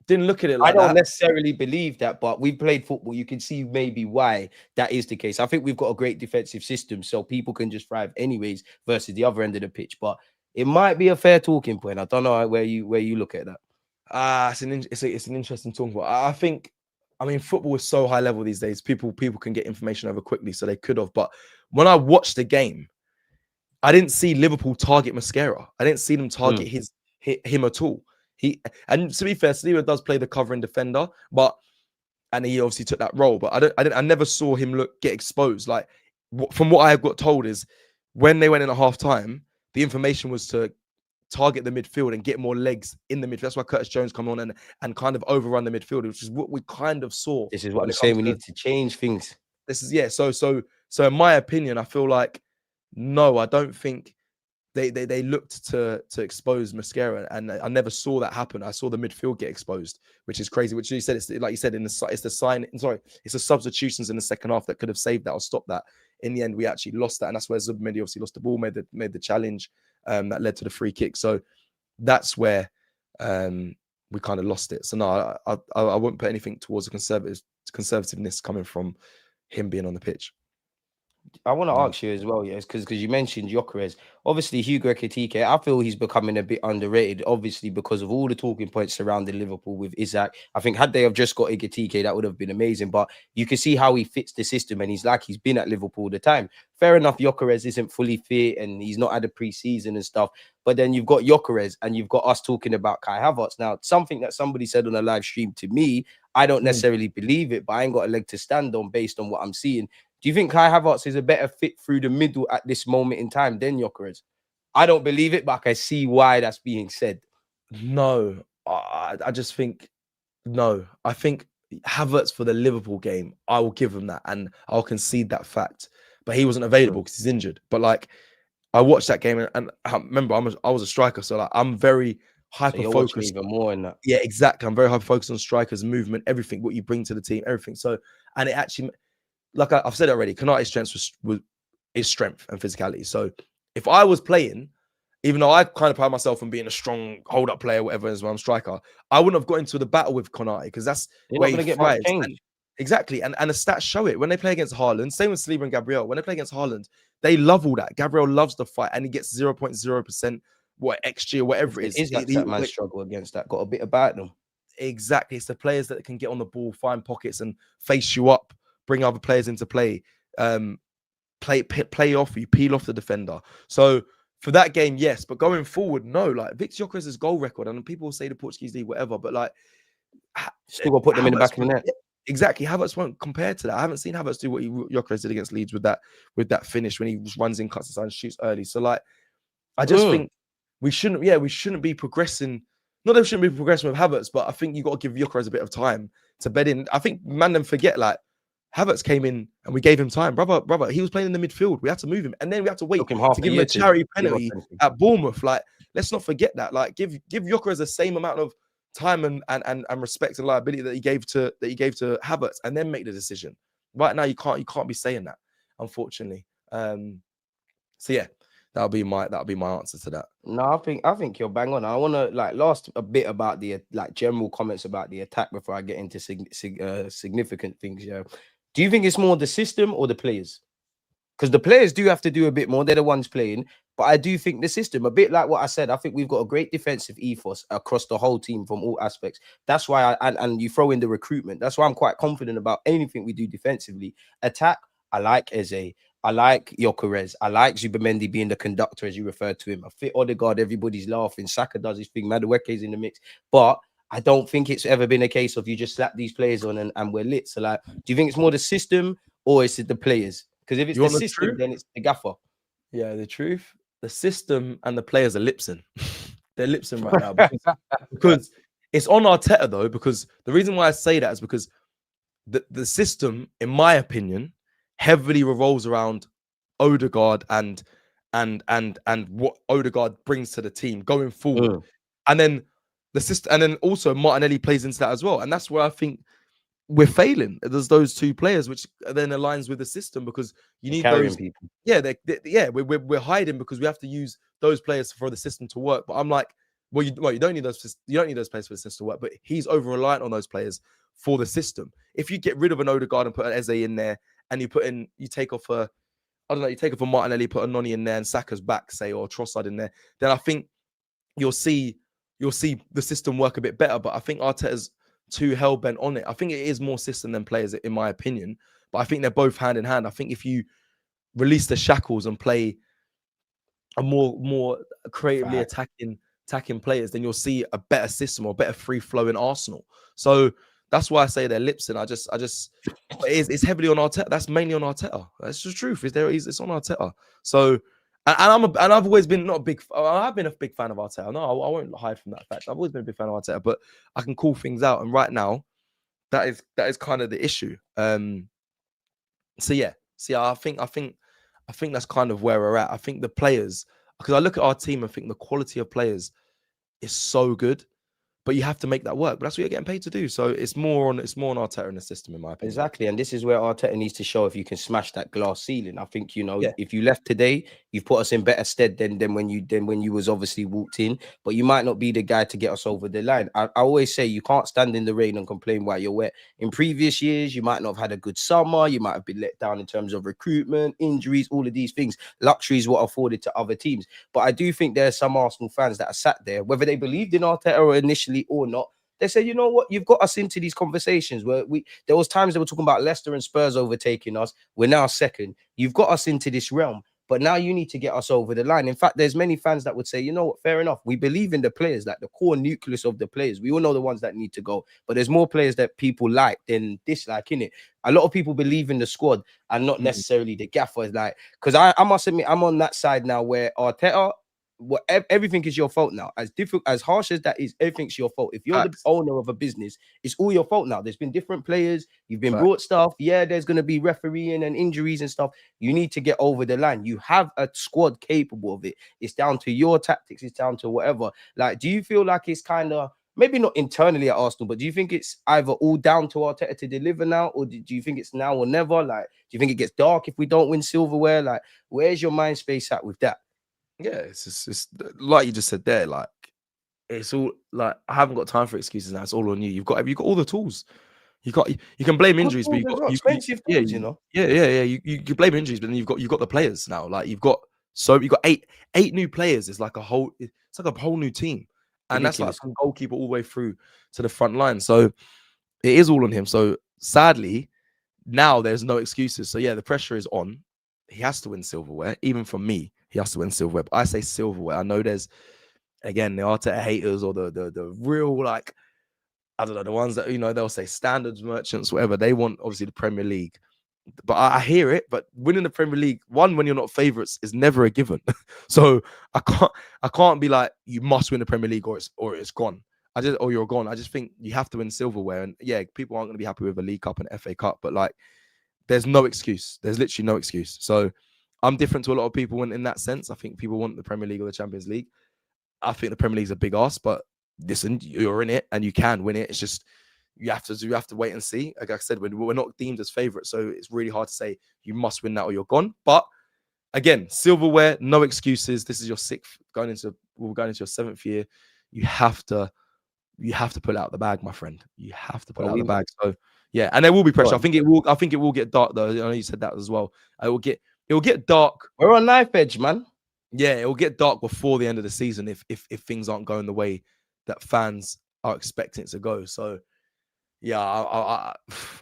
didn't look at it like that. I don't that. necessarily believe that, but we played football. You can see maybe why that is the case. I think we've got a great defensive system, so people can just thrive anyways versus the other end of the pitch. But it might be a fair talking point. I don't know where you look at that. It's an interesting talking point. I think, I mean, football is so high level these days. People can get information over quickly, so they could have. But when I watched the game, I didn't see Liverpool target Mosquera. I didn't see them target him at all. And to be fair, Saliba does play the covering defender, and he obviously took that role. But I never saw him get exposed. Like from what I got told is when they went in at half time, the information was to target the midfield and get more legs in the midfield. That's why Curtis Jones come on and kind of overrun the midfield, which is what we kind of saw. This is what I'm saying. We need to change things. This is So in my opinion, I feel like no, I don't think. They looked to expose Mosquera, and I never saw that happen. I saw the midfield get exposed, which is crazy. Which you said, it's like you said it's the substitutions in the second half that could have saved that or stopped that. In the end, we actually lost that, and that's where Zubimendi obviously lost the ball, made the challenge that led to the free kick. So that's where we kind of lost it. So no, I wouldn't put anything towards the conservativeness coming from him being on the pitch. I want to ask you as well, yes, because you mentioned Gyökeres. Obviously, Hugo Ekitike, I feel he's becoming a bit underrated, obviously, because of all the talking points surrounding Liverpool with EZE. I think had they have just got Ekitike, that would have been amazing. But you can see how he fits the system, and he's been at Liverpool all the time. Fair enough, Gyökeres isn't fully fit, and he's not had a pre-season and stuff. But then you've got Gyökeres, and you've got us talking about Kai Havertz. Now, something that somebody said on a live stream to me, I don't necessarily believe it, but I ain't got a leg to stand on based on what I'm seeing. Do you think Kai Havertz is a better fit through the middle at this moment in time than Gyökeres? I don't believe it, but I can see why that's being said. No, I just think no. I think Havertz for the Liverpool game, I will give him that, and I'll concede that fact. But he wasn't available because he's injured. But like, I watched that game, and I remember I was a striker, so like I'm very hyper focused. Even more in that. Yeah, exactly. I'm very hyper focused on strikers, movement, everything, what you bring to the team, everything. So, and it actually. Like I've said already, Konate's strength is strength and physicality. So if I was playing, even though I kind of pride myself on being a strong hold-up player, whatever, as well, I'm striker, I wouldn't have got into the battle with Konate because that's where he thrives. Exactly. And the stats show it. When they play against Haaland, same with Saliba and Gabriel, when they play against Haaland, they love all that. Gabriel loves the fight and he gets 0.0% what XG or whatever it is. Is that man struggle against that? Got a bit about them. Exactly. It's the players that can get on the ball, find pockets and face you up, bring other players into play, play off you, peel off the defender. So for that game, yes, but going forward, no. Like Vic Gyökeres' goal record, and people say the Portuguese league, whatever, but like still got to put them in the back of the net. Exactly. Havertz won't compare to that. I haven't seen Havertz do what Gyökeres did against Leeds with that finish when he just runs in, cuts inside, and shoots early. So like, I just think we shouldn't be progressing. Not that we shouldn't be progressing with Havertz, but I think you got to give Gyökeres a bit of time to bed in. I think man them forget like Havertz came in and we gave him time, brother. He was playing in the midfield. We had to move him, and then we had to wait to give him a charity penalty at Bournemouth. Like, let's not forget that. Like, give Gyökeres the same amount of time and respect and liability that he gave to Havertz, and then make the decision. Right now, you can't be saying that, unfortunately. So yeah, that'll be my answer to that. No, I think you're bang on. I want to last a bit about the general comments about the attack before I get into significant things. Yeah, do you think it's more the system or the players? Because the players do have to do a bit more. They're the ones playing. But I do think the system, a bit like what I said, I think we've got a great defensive ethos across the whole team from all aspects. That's why and you throw in the recruitment. That's why I'm quite confident about anything we do defensively. Attack, I like EZE. I like Gyökeres. I like Zubimendi being the conductor, as you referred to him. I fit Odegaard, everybody's laughing. Saka does his thing. Madueke's in the mix. But I don't think it's ever been a case of you just slap these players on and we're lit. So, like, do you think it's more the system or is it the players? Because if it's the system, then it's the gaffer. Yeah, the truth. The system and the players are lipsing. They're lipsing right now because it's on Arteta though. Because the reason why I say that is because the system, in my opinion, heavily revolves around Odegaard and what Odegaard brings to the team going forward, and then the system, and then also Martinelli plays into that as well. And that's where I think we're failing. There's those two players, which then aligns with the system because you need those people. Yeah, we're hiding because we have to use those players for the system to work. But I'm like, well, you don't need those. You don't need those players for the system to work. But he's over reliant on those players for the system. If you get rid of an Odegaard and put an EZE in there, and you take off a Martinelli, put a Noni in there, and Saka's back, say, or Trossard in there, then I think you'll see the system work a bit better. But I think Arteta's too hell-bent on it. I think it is more system than players, in my opinion. But I think they're both hand in hand. I think if you release the shackles and play a more creatively attacking players, then you'll see a better system or better free flow in Arsenal. So that's why I say they're lips, and I just it's heavily on Arteta. That's mainly on Arteta. That's the truth. It's on Arteta. So and I've always been I've been a big fan of Arteta. No, I won't hide from that fact. I've always been a big fan of Arteta, but I can call things out, and right now, that is kind of the issue. So yeah, I think that's kind of where we're at. I think the players, because I look at our team and think the quality of players is so good. But you have to make that work. But that's what you're getting paid to do. So it's more on Arteta in the system, in my opinion. Exactly. And this is where Arteta needs to show if you can smash that glass ceiling. I think, if you left today, you've put us in better stead than when you was obviously walked in. But you might not be the guy to get us over the line. I always say you can't stand in the rain and complain while you're wet. In previous years, you might not have had a good summer. You might have been let down in terms of recruitment, injuries, all of these things. Luxuries were afforded to other teams. But I do think there are some Arsenal fans that are sat there, whether they believed in Arteta or initially or not, they say, you know what, you've got us into these conversations where there was times they were talking about Leicester and Spurs overtaking us. We're now second. You've got us into this realm, but now you need to get us over the line. In fact, there's many fans that would say, you know what, fair enough. We believe in the players, like the core nucleus of the players. We all know the ones that need to go, but there's more players that people like than dislike, innit? A lot of people believe in the squad and not necessarily the gaffers. Like, because I must admit, I'm on that side now where Arteta, everything is your fault now. As harsh as that is, everything's your fault. If you're the owner of a business, it's all your fault now. There's been different players, you've been brought stuff. Yeah, there's going to be refereeing and injuries and stuff. You need to get over the line. You have a squad capable of it. It's down to your tactics, it's down to whatever. Like, do you feel like it's kind of maybe not internally at Arsenal, but do you think it's either all down to Arteta to deliver now, or do you think it's now or never? Like, do you think it gets dark if we don't win silverware? Like, where's your mind space at with that? Yeah, it's like you just said there. Like, it's all like I haven't got time for excuses now. It's all on you. You've got all the tools. You can blame injuries, but expensive tools, Yeah. You blame injuries, but then you've got the players now. Like you've got eight new players. It's like a whole. it's like a whole new team, and Ridiculous. that's like from goalkeeper all the way through to the front line. So it is all on him. So sadly, now there's no excuses. So yeah, the pressure is on. He has to win silverware. Even from me, he has to win silverware. But I say silverware. I know there's, again, the Arteta haters or the real, like, I don't know, the ones that, they'll say standards merchants, whatever. They want obviously the Premier League. But I hear it. But winning the Premier League, when you're not favourites, is never a given. So I can't be like, you must win the Premier League or it's gone. Or you're gone. I just think you have to win silverware. And yeah, people aren't going to be happy with a League Cup and FA Cup, but like, there's no excuse. There's literally no excuse. So I'm different to a lot of people in that sense. I think people want the Premier League or the Champions League. I think the Premier League's a big ask, but listen, you're in it and you can win it. It's just you have to wait and see. Like I said, we're not deemed as favourites, so it's really hard to say you must win that or you're gone. But again, silverware, no excuses. This is your we're going into your 7th year. You have to pull out the bag, my friend. You have to pull out the bag. So yeah, and there will be pressure. I think it will get dark though. I know you said that as well. It will get dark. We're on knife edge, man. Yeah, it will get dark before the end of the season if things aren't going the way that fans are expecting it to go. So yeah, I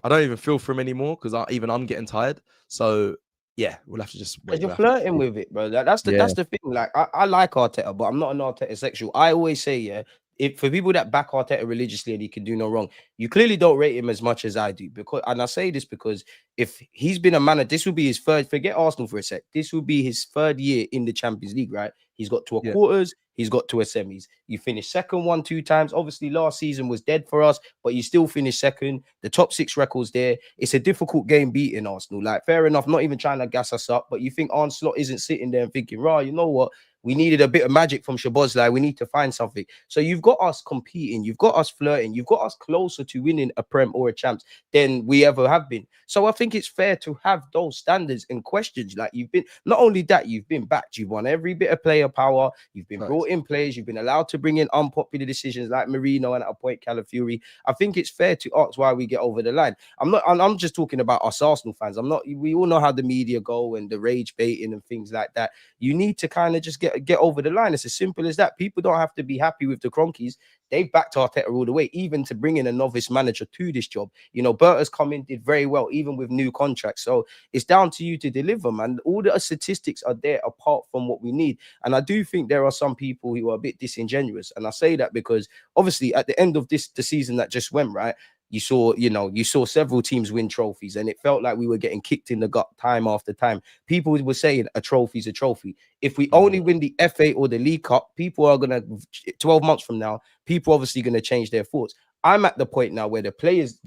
don't even feel for him anymore because I'm getting tired. So yeah, we'll have to just wait. You're flirting with it, bro. That's the thing. Like I like Arteta, but I'm not an Arteta sexual. I always say, yeah, if for people that back Arteta religiously and he can do no wrong, you clearly don't rate him as much as I do. And I say this because if he's been a manager, this will be his third. Forget Arsenal for a sec. This will be his 3rd year in the Champions League, right? He's got to a quarters. He's got to a semis. You finished second 1-2 times. Obviously, last season was dead for us, but you still finished second. The top 6 records there. It's a difficult game beating Arsenal. Like, fair enough, not even trying to gas us up, but you think Arne Slot isn't sitting there and thinking, right, you know what? We needed a bit of magic from Szoboszlai. We need to find something. So you've got us competing. You've got us flirting. You've got us closer to winning a Prem or a Champs than we ever have been. So I think it's fair to have those standards and questions. Like you've been, not only that, you've been backed. You've won every bit of player power. You've been brought in players. You've been allowed to bring in unpopular decisions like Marino and at a point Calafiori. I think it's fair to ask why we get over the line. I'm just talking about us Arsenal fans. We all know how the media go and the rage baiting and things like that. You need to kind of just get over the line. It's as simple as that. People don't have to be happy with the Cronkies. They've backed Arteta all the way, even to bring in a novice manager to this job. Berta's come in, did very well, even with new contracts. So it's down to you to deliver, man. All the statistics are there apart from what we need. And I do think there are some people who are a bit disingenuous. And I say that because obviously at the end of the season that just went, right, you saw several teams win trophies and it felt like we were getting kicked in the gut time after time. People were saying a trophy's a trophy. If we only win the FA or the League Cup, people are going to, 12 months from now, people obviously going to change their thoughts. I'm at the point now where the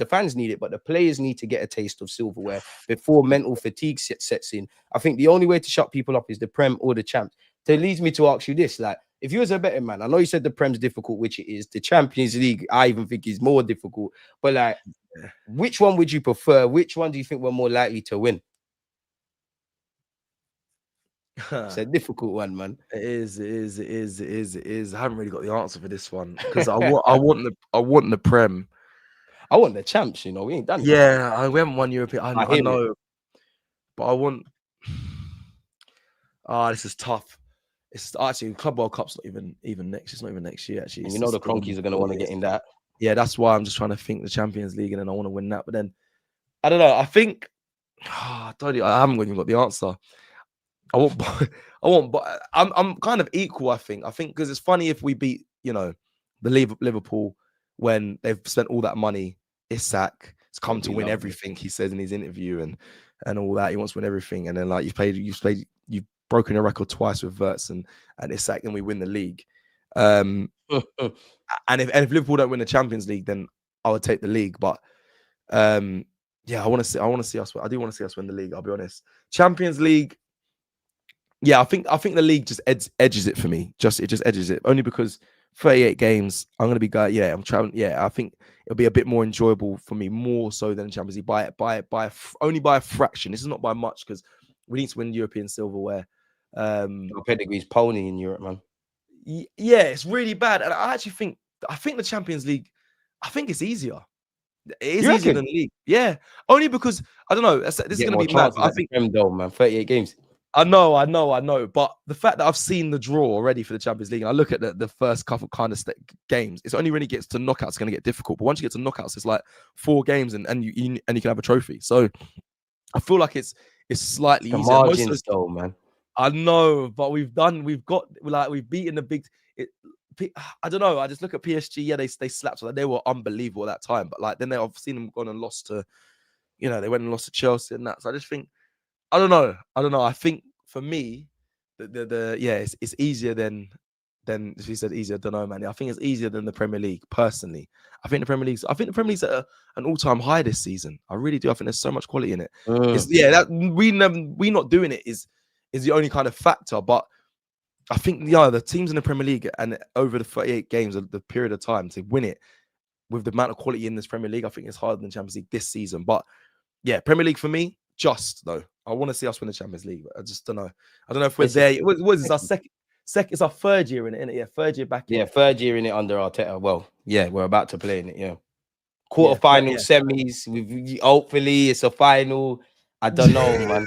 fans need it, but the players need to get a taste of silverware before mental fatigue sets in. I think the only way to shut people up is the Prem or the Champs. So it leads me to ask you this, like, if you was a betting man, I know you said the Prem's difficult, which it is. The Champions League, I even think is more difficult. But like, which one would you prefer? Which one do you think we're more likely to win? It's a difficult one, man. It is. I haven't really got the answer for this one because I want the Prem. I want the Champs. We ain't done. Yeah, we haven't won European. I know, but I want. This is tough. It's actually Club World Cup's not even next. It's not even next year actually. And the Cronkies are going to want to get in that. Yeah, that's why I'm just trying to think the Champions League, and then I want to win that. But then I don't know. I think I haven't even got the answer. But I'm kind of equal. I think because it's funny if we beat the Liverpool when they've spent all that money. Isak has come to win everything. He says in his interview and all that. He wants to win everything, and then like you've broken a record twice with Wirtz and Isak, and we win the league. And if Liverpool don't win the Champions League, then I would take the league. But yeah, I want to see us. I do want to see us win the league. I'll be honest. Champions League. Yeah, I think the league just edges it for me. It just edges it only because 38 games. I'm gonna be I'm traveling. Yeah, I think it'll be a bit more enjoyable for me, more so than Champions League only by a fraction. This is not by much because we need to win European silverware. Your pedigree's pony in Europe, man. Yeah, it's really bad, and I think the Champions League. I think it's easier. It is easier than the league. Yeah, only because I don't know. This is going to be mad. I think though, man. 38 games. I know. But the fact that I've seen the draw already for the Champions League, and I look at the first couple kind of games, it's only when it gets to knockouts it's going to get difficult. But once you get to knockouts, it's like 4 games and you can have a trophy. So I feel like it's slightly The easier. margins, though, man. I know, but we've beaten the big. I don't know. I just look at PSG. Yeah, they slapped. So they were unbelievable at that time. But like then I've seen them gone and lost to, they went and lost to Chelsea and that. So I just think, I don't know. I think for me, it's easier than if you said easier. I don't know, man. I think it's easier than the Premier League. Personally, I think the Premier League's at an all-time high this season. I really do. I think there's so much quality in it. That we not doing it is the only kind of factor. But I think the teams in the Premier League and over the 38 games of the period of time to win it with the amount of quality in this Premier League, I think it's harder than Champions League this season. But yeah, Premier League for me, just though. I want to see us win the Champions League, but I just don't know. I don't know if we're there. What is this, our second? It's our 3rd year in it, yeah. 3rd year back. Yeah, 3rd year in it under Arteta. Well, yeah, we're about to play in it. Yeah, quarterfinal, semis. Hopefully, it's a final. I don't know, man.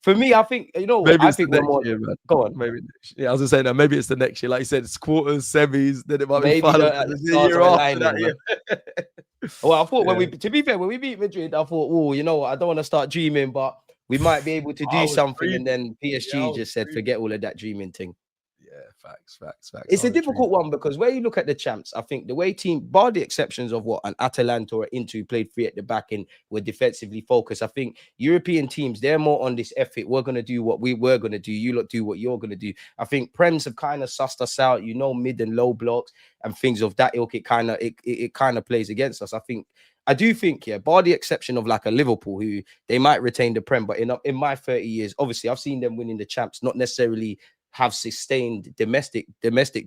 For me, I think maybe I think we're more. Year, man. Go on. Maybe. Yeah, I was gonna say that. Maybe it's the next year. Like you said, it's quarters, semis. Then it might be final. The year after that. Well, I thought to be fair, when we beat Madrid, I thought, I don't want to start dreaming, but we might be able to do something. And then PSG just said, forget all of that dreaming thing. Yeah, facts. It's a difficult one because where you look at the champs, I think the way bar the exceptions of what an Atalanta or Inter played 3 at the back and were defensively focused. I think European teams, they're more on this effort. We're going to do what we were going to do. You lot do what you're going to do. I think Prems have kind of sussed us out, mid and low blocks and things of that ilk. It kind of plays against us. I do think, bar the exception of like a Liverpool, who they might retain the Prem, but in my 30 years, obviously I've seen them winning the champs, not necessarily have sustained domestic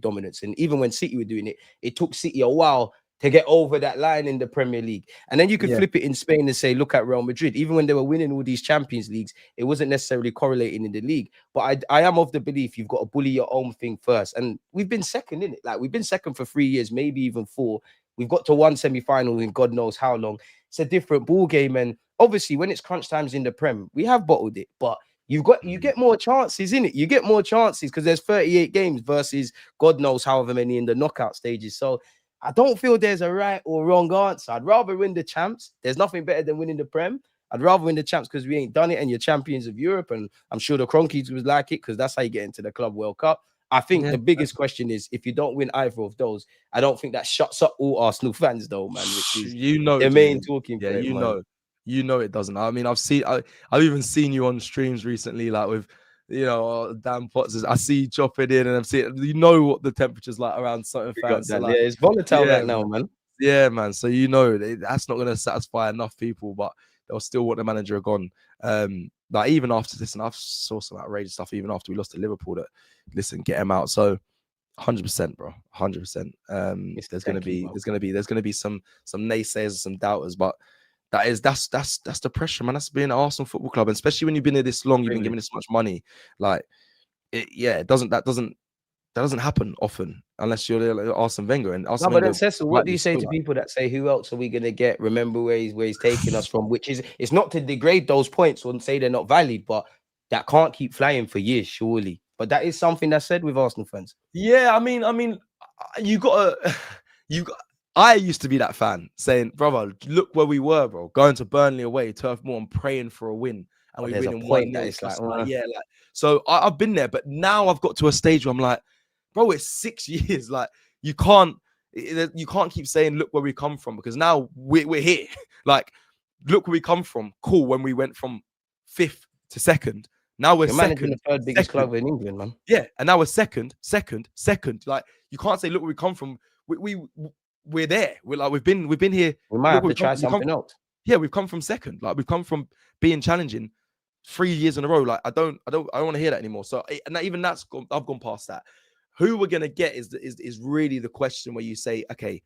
dominance. And even when City were doing it, it took City a while to get over that line in the Premier League. And then you could flip it in Spain and say, look at Real Madrid. Even when they were winning all these Champions Leagues, it wasn't necessarily correlating in the league. But I am of the belief you've got to bully your own thing first. And we've been second in it. Like we've been second for 3 years, maybe even 4. We've got to 1 semi-final in God knows how long. It's a different ball game. And obviously when it's crunch times in the Prem, we have bottled it. But you get more chances in it. You get more chances because there's 38 games versus God knows however many in the knockout stages. So I don't feel there's a right or wrong answer. I'd rather win the champs. There's nothing better than winning the Prem. I'd rather win the champs because we ain't done it and you're champions of Europe. And I'm sure the Cronkies would like it because that's how you get into the Club World Cup. I think the biggest question is if you don't win either of those, I don't think that shuts up all Arsenal fans though, man. Which is the main talking point. It doesn't. I mean, I've even seen you on streams recently, like with Dan Potts. I see you chopping in, and I'm seeing what the temperature's like around certain fans. So like, it's volatile right now, man. Yeah, man. So that's not going to satisfy enough people, but they'll still want the manager gone. Like even after this, and I've saw some outrageous stuff even after we lost to Liverpool. That listen, get him out. So 100%, bro, 100%. There's going to be some naysayers and some doubters, but that's the pressure, man. That's being an Arsenal Football Club, and especially when you've been here this long, you've been given this much money. Like, that doesn't happen often unless you're like Arsene Wenger. And Arsene but then Cecil, what do you say to people that say, who else are we going to get? Remember where he's taking us from, which is, it's not to degrade those points or say they're not valid, but that can't keep flying for years, surely. But that is something that's said with Arsenal fans. Yeah, I mean, I used to be that fan saying, brother, look where we were, bro. Going to Burnley away, Turf Moor, and praying for a win. And we win in 1-0. So I've been there, but now I've got to a stage where I'm like, bro, it's 6 years. Like, you can't keep saying, look where we come from, because now we're here. Like, look where we come from. Cool, when we went from 5th to 2nd. Now we're second. The 3rd biggest club in England, man. Yeah, and now we're second. Like, you can't say, look where we come from. We're there. We've been here. We might have to try something else. Yeah, we've come from second. Like, we've come from being challenging 3 years in a row. Like, I don't want to hear that anymore. So, and I've gone past that. Who we're gonna get is really the question where you say, okay,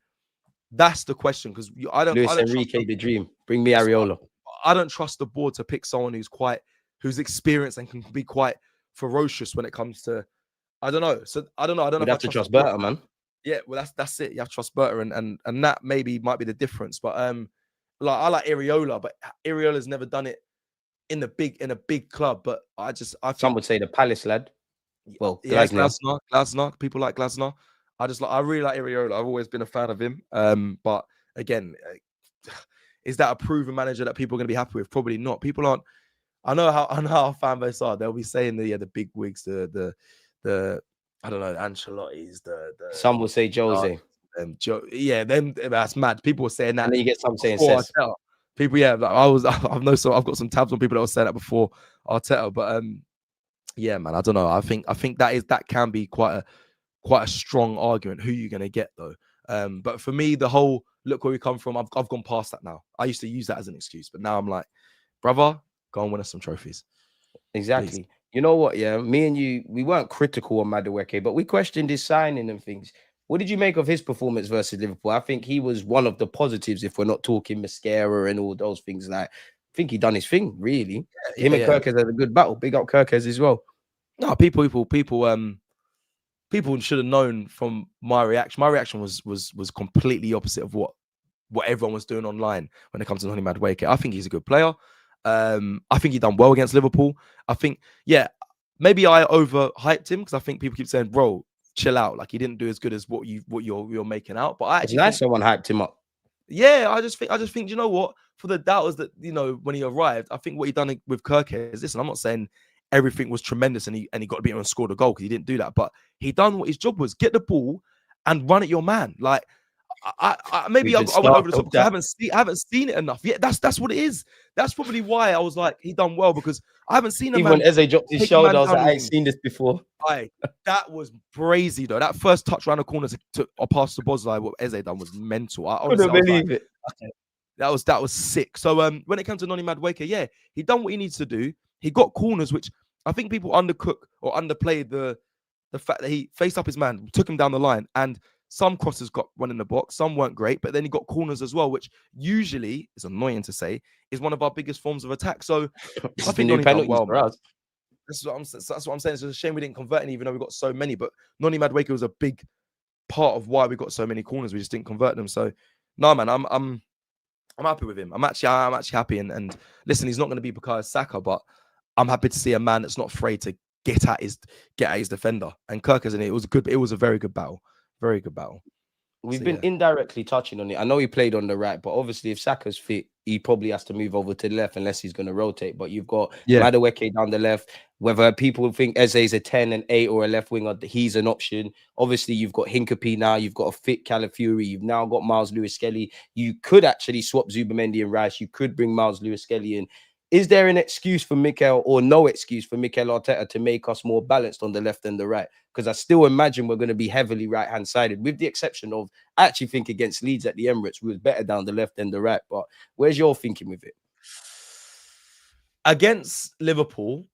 that's the question, because I don't. Luis Enrique, the dream. Bring me Areola. I don't trust the board to pick someone who's experienced and can be quite ferocious when it comes to. I don't know. So I don't know. You'd have to trust Berta, man. Yeah, well, that's it. You have to trust Berta, and that maybe might be the difference. But I like Areola, but Areola's never done it in a big club. But I Some think would say the Palace lad. Well, yeah, Glasner. Glasner. People like Glasner. I really like Iriola. I've always been a fan of him. But again, is that a proven manager that people are going to be happy with? Probably not. People aren't. I know how fan base are. They'll be saying the big wigs, the I don't know, Ancelotti's, the Some would say Jose. them. That's mad. People were saying that. And then you get some saying before Cecil. Arteta. People, yeah, like I've got some tabs on people that were saying that before Arteta, but yeah, man, I don't know. I think that can be quite a strong argument. Who you're gonna get though? But for me, the whole look where we come from, I've gone past that now. I used to use that as an excuse, but now I'm like, brother, go and win us some trophies. Exactly. Please. You know what? Yeah, me and you, we weren't critical on Madueke, but we questioned his signing and things. What did you make of his performance versus Liverpool? I think he was one of the positives. If we're not talking Mosquera and all those things, like I think he done his thing really. Him and Kirkes had a good battle. Big up Kirkes as well. No, people should have known from my reaction. My reaction was completely opposite of what everyone was doing online when it comes to Madueke. I think he's a good player. I think he done well against Liverpool. I think, yeah, maybe I overhyped him because I think people keep saying, bro, chill out. Like he didn't do as good as what you're making out. But I actually it's nice someone hyped him up. Yeah, I just think, you know what? For the doubters that, when he arrived, I think what he done with Kirkes, listen, I'm not saying everything was tremendous and he got to be able to score the goal because he didn't do that, but he done what his job was: get the ball and run at your man. Like I went over the top because I haven't seen it enough. Yeah, that's what it is. That's probably why I was like, he done well because I haven't seen a Even man. when Eze dropped his shoulder, I was like, I ain't seen this before. That was brazy though. That first touch around the corner to pass the Bosley, what Eze done was mental. I couldn't believe it. Okay, that was sick. So when it comes to Noni Madueke, yeah, he done what he needs to do. He got corners, which I think people undercook or underplayed the fact that he faced up his man, took him down the line, and some crosses got one in the box, some weren't great, but then he got corners as well, which usually is annoying to say is one of our biggest forms of attack. So I think Noni done well, for us. That's what I'm saying. It's a shame we didn't convert any, even though we got so many. But Noni Madueke was a big part of why we got so many corners. We just didn't convert them. So no, man, I'm happy with him. I'm actually happy. And listen, he's not going to be Bukayo Saka, but I'm happy to see a man that's not afraid to get at his defender. And Kirkes, and it was a very good battle. Very good battle. We've been indirectly touching on it. I know he played on the right, but obviously if Saka's fit, he probably has to move over to the left unless he's going to rotate. But you've got Madueke down the left. Whether people think Eze is a 10 and 8 or a left winger, he's an option. Obviously, you've got Hincapie now. You've got a fit Calafiori. You've now got Miles Lewis-Skelly. You could actually swap Zubamendi and Rice. You could bring Miles Lewis-Skelly in. Is there an excuse for Mikel or no excuse for Mikel Arteta to make us more balanced on the left and the right? Because I still imagine we're going to be heavily right-hand sided, with the exception of, I actually think against Leeds at the Emirates, we was better down the left than the right. But where's your thinking with it? Against Liverpool,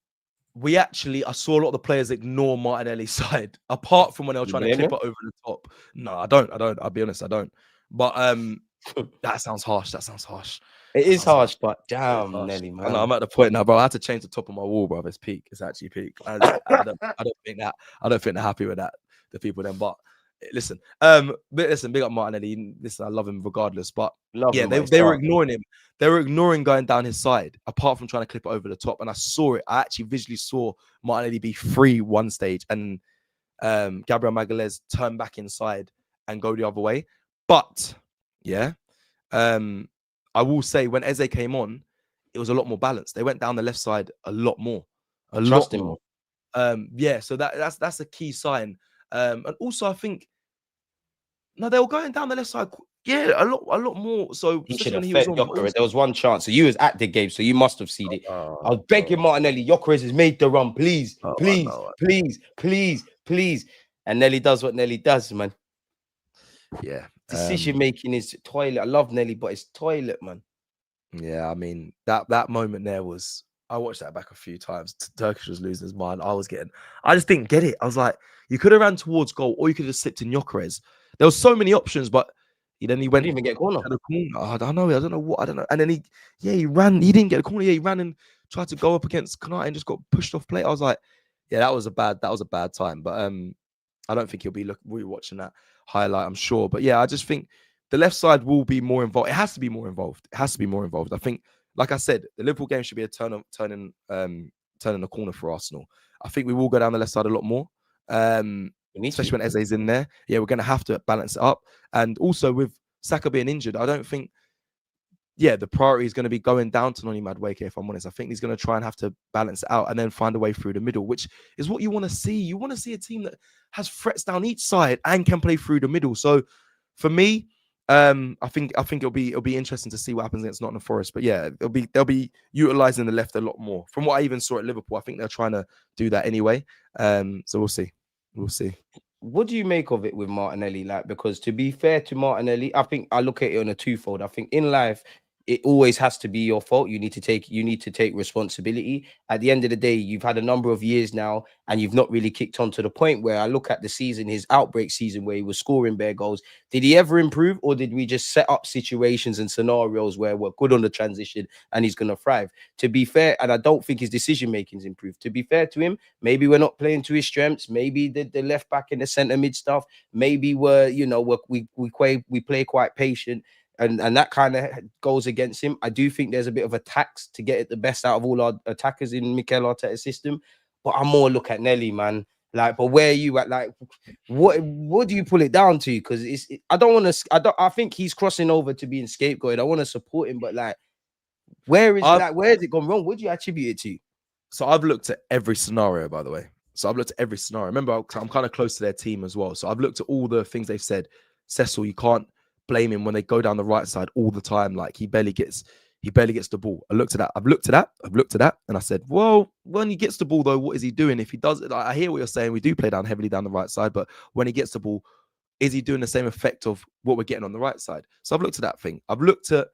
I saw a lot of the players ignore Martinelli's side, apart from when they were trying to clip it over the top. No, I don't. I'll be honest, I don't. But that sounds harsh. It is harsh, but damn, Nelly, man. I'm at the point now, bro. I had to change the top of my wall, bro. It's peak. It's actually peak. I don't think they're happy with that. The people then, but listen, big up Martinelli. Listen, I love him regardless. But they were ignoring him. They were ignoring going down his side, apart from trying to clip it over the top. And I saw it. I actually visually saw Martinelli be free one stage, and Gabriel Magalhaes turn back inside and go the other way. But yeah, I will say when Eze came on, it was a lot more balanced. They went down the left side a lot more. Trust him more. So that's a key sign. And also I think they were going down the left side. Yeah, a lot more. So he should have fed Gyökeres. There was one chance. So you was at the game, so you must have seen it. I was begging Martinelli, Gyökeres has made the run. Please. And Nelly does what Nelly does, man. Yeah. Decision making is toilet. I love Nelly, but it's toilet, man. Yeah, I mean that moment there was. I watched that back a few times. Turkish was losing his mind. I just didn't get it. I was like, you could have ran towards goal, or you could have slipped in Gyökeres. There was so many options, but he went. He didn't even get a corner. I don't know. And then he ran. He didn't get a corner. Yeah, he ran and tried to go up against Konate and just got pushed off play. I was like, yeah, that was a bad time. But I don't think he'll be watching that highlight, I'm sure. But yeah, I just think the left side will be more involved. It has to be more involved. I think like I said, the Liverpool game should be a turning the corner for Arsenal. I think we will go down the left side a lot more. Especially when Eze's in there. Yeah, we're going to have to balance it up. And also with Saka being injured, I don't think, the priority is going to be going down to Noni Madueke, if I'm honest. I think he's going to try and have to balance it out and then find a way through the middle, which is what you want to see. You want to see a team that has threats down each side and can play through the middle. So for me, I think it'll be interesting to see what happens against Nottingham Forest. But yeah, they'll be utilizing the left a lot more. From what I even saw at Liverpool, I think they're trying to do that anyway. So we'll see. We'll see. What do you make of it with Martinelli? Like, because to be fair to Martinelli, I think I look at it on a twofold. I think in life, it always has to be your fault. You need to take responsibility. At the end of the day, you've had a number of years now and you've not really kicked on to the point where I look at the season, his outbreak season where he was scoring bare goals. Did he ever improve, or did we just set up situations and scenarios where we're good on the transition and he's going to thrive? To be fair, and I don't think his decision-making's improved. To be fair to him, maybe we're not playing to his strengths. Maybe the left back and the centre mid stuff. Maybe we play quite patient. And that kind of goes against him. I do think there's a bit of a tax to get the best out of all our attackers in Mikel Arteta's system. But I'm more look at Nelly, man. Like, but where are you at? Like, what do you pull it down to? Because I think he's crossing over to being scapegoated. I want to support him, but like, where has it gone wrong? What do you attribute it to? So I've looked at every scenario, by the way. Remember, I'm kind of close to their team as well. So I've looked at all the things they've said. Cecil, you can't blame him when they go down the right side all the time. Like, he barely gets the ball. I've looked at that, and I said, well, when he gets the ball though, what is he doing? If he does it, like, I hear what you're saying. We do play down heavily down the right side, but when he gets the ball, is he doing the same effect of what we're getting on the right side? So I've looked at that thing. I've looked at